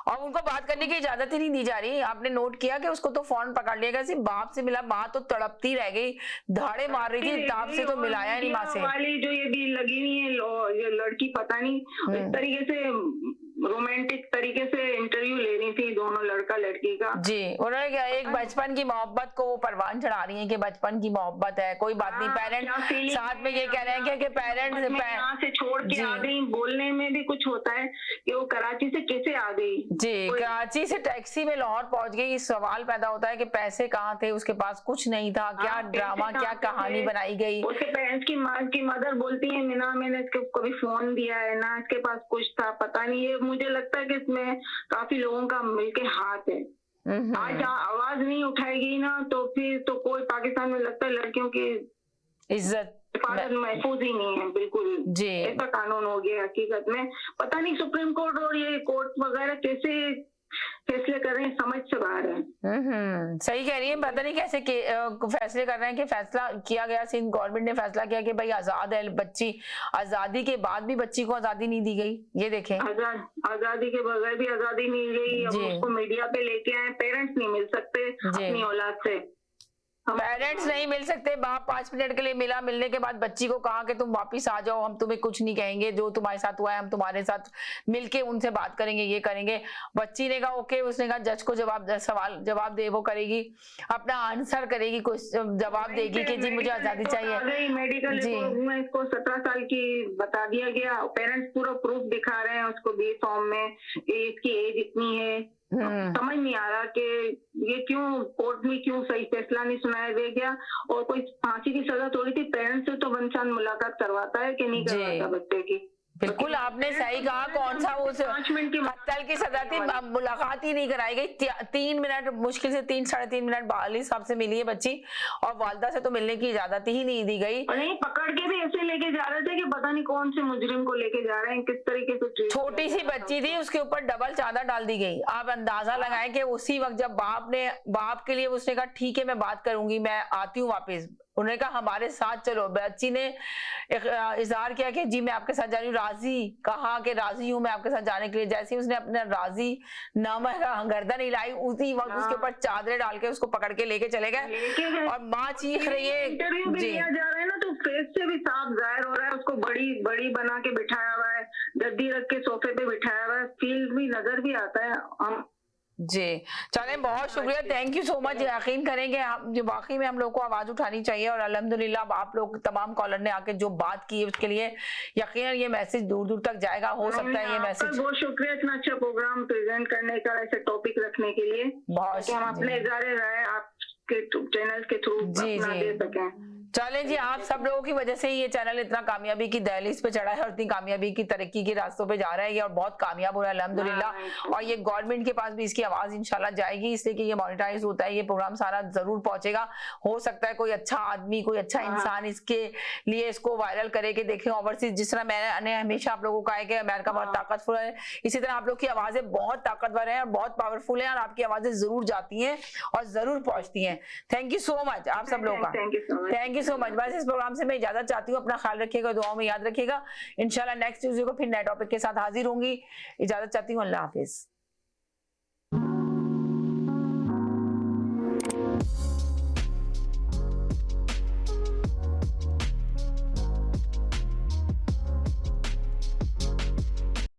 और उनको बात करने की इजाजत ही नहीं दी जा रही। आपने नोट किया कि उसको तो फोन पकड़ लिया गया, सिर्फ बाप से मिला, माँ तो तड़पती रह गई, धाड़े मार रही थी, बाप से तो मिलाया नहीं माँ से। वाली जो ये भी लगी हुई है ये लड़की, पता नहीं इस तरीके से रोमांटिक तरीके से इंटरव्यू ले रही थी दोनों, लड़का लड़की का जी। उन्होंने एक बचपन की मोहब्बत को वो परवान चढ़ा रही है कि बचपन की मोहब्बत है, कोई बात नहीं। पेरेंट्स साथ में ये कह रहे हैं कि पेरेंट्स यहाँ से छोड़ के आ गई। बोलने में भी कुछ होता है कि वो कराची से कैसे आ गई जी, कराची से टैक्सी में लाहौर पहुंच गई। सवाल पैदा होता है कि पैसे कहाँ थे, उसके पास कुछ नहीं था, क्या ड्रामा, क्या कहानी बनाई गई। उसके पेरेंट्स की मदर बोलती है ना मैंने इसको कभी फोन दिया है ना इसके पास कुछ था, पता नहीं। ये मुझे लगता है कि इसमें काफी लोगों का मिलके हाथ है। आज आवाज नहीं उठाएगी ना तो फिर तो कोई पाकिस्तान में लगता है लड़कियों की इज्जत महफूज ही नहीं है बिल्कुल जी। ऐसा कानून हो गया हकीकत में। पता नहीं सुप्रीम कोर्ट और ये कोर्ट वगैरह कैसे फैसले कर रहे हैं, समझ से बाहर है। सही कह रही है, पता नहीं कैसे फैसले कर रहे हैं कि फैसला किया गया, सिंध गवर्नमेंट ने फैसला किया कि भाई आजाद है बच्ची, आजादी के बाद भी बच्ची को आजादी नहीं दी गई। ये देखें, आजादी के बगैर भी आजादी नहीं गई। अब उसको मीडिया पे लेके आए, पेरेंट्स नहीं मिल सकते अपनी औलाद से, पेरेंट्स नहीं मिल सकते। बाप 5 मिनट के लिए मिला, मिलने के बाद बच्ची को कहा कि तुम वापिस आ जाओ, हम तुम्हें कुछ नहीं कहेंगे, जो तुम्हारे साथ हुआ है हम तुम्हारे साथ मिलके उनसे बात करेंगे, ये करेंगे। बच्ची ने कहा ओके, उसने कहा जज को जवाब दे, वो करेगी, अपना आंसर करेगी, कुछ जवाब देगी कि जी मुझे आजादी चाहिए। मेडिकल में इसको 17 साल की बता दिया गया, पेरेंट्स पूरा प्रूफ दिखा रहे हैं उसको बी फॉर्म में, इसकी एज इतनी है। समझ नहीं आ रहा कि ये क्यों कोर्ट में क्यों सही फैसला नहीं सुनाया गया। और कोई फांसी की सजा थोड़ी थी, पेरेंट्स से तो इंसान मुलाकात करवाता है कि नहीं करवाता बच्चे की। बिल्कुल आपने सही कहा, कौन सा वो 5 मिनट की कत्ल की सजा थी, मुलाकात ही नहीं कराई गई। 3 मिनट, मुश्किल से 3-3.5 मिनट वालिद साहब से मिली है बच्ची, और वालिदा से तो मिलने की इजाजत ही नहीं दी गई। नहीं, पकड़ के भी ऐसे लेके जा रहे थे कि पता नहीं कौन से मुजरिम को लेके जा रहे हैं, किस तरीके से। छोटी सी बच्ची थी, उसके ऊपर डबल चादर डाल दी गई। आप अंदाजा लगाएं कि उसी वक्त जब बाप के लिए उसने कहा ठीक है मैं बात करूंगी, मैं आती हूँ वापिस, उन्होंने कहा हमारे साथ चलो। बच्ची ने इजहार किया कि जी मैं आपके साथ जा रही हूँ, राजी कहा कि राजी हूँ मैं आपके साथ जाने के लिए। जैसे ही उसने अपना राजी नामा गर्दन हिलाई, उसी वक्त उसके ऊपर चादरें डाल के उसको पकड़ के लेके चले गए, और माँ चीख रही है। इंटरव्यू भी लिया जा रहा है ना, तो फेस से भी साफ जाहिर हो रहा है उसको बड़ी बना के बिठाया हुआ है, गद्दी रख के सोफे पे बिठाया हुआ है, फील भी नजर भी आता है। जी चलें, बहुत शुक्रिया, थैंक यू सो मच। यकीन करेंगे हम जो वाकई में हम लोग को आवाज उठानी चाहिए और अल्हम्दुलिल्लाह आप लोग तमाम कॉलर ने आके जो बात की है उसके लिए यकीनन ये मैसेज दूर दूर तक जाएगा। हो सकता है ये मैसेज, बहुत शुक्रिया इतना अच्छा प्रोग्राम प्रेजेंट करने का, ऐसे टॉपिक रखने के लिए, बहुत हम अपने इजारे राय आपके चैनल के थ्रू अपना दे सकें। चलें जी, आप सब लोगों की वजह से ये चैनल इतना कामयाबी की दहलीज पे चढ़ा है और इतनी कामयाबी की तरक्की के रास्तों पे जा रहा है ये, और बहुत कामयाब हो रहा है अल्हम्दुलिल्लाह। और ये गवर्नमेंट के पास भी इसकी आवाज इंशाल्लाह जाएगी, इसलिए कि ये मॉनिटाइज होता है, ये प्रोग्राम सारा जरूर पहुंचेगा। हो सकता है कोई अच्छा आदमी, कोई अच्छा इंसान इसके लिए इसको वायरल करे कि देखें ओवरसीज, जिस तरह मैंने हमेशा आप लोगों को कहा है कि अमेरिका बहुत ताकतवर है, इसी तरह आप लोग की आवाजें बहुत ताकतवर है और बहुत पावरफुल है और आपकी आवाजें जरूर जाती हैं और जरूर पहुंचती हैं। थैंक यू सो मच आप सब लोगों का, थैंक यू सो मच। बस इस प्रोग्राम से मैं इजाजत चाहती हूँ, अपना ख्याल रखिएगा, दुआओं में याद रखिएगा। इंशाल्लाह नेक्स्ट ट्यूसडे को फिर नए टॉपिक के साथ हाजिर होंगी। इजाजत चाहती हूँ, अल्लाह हाफिज।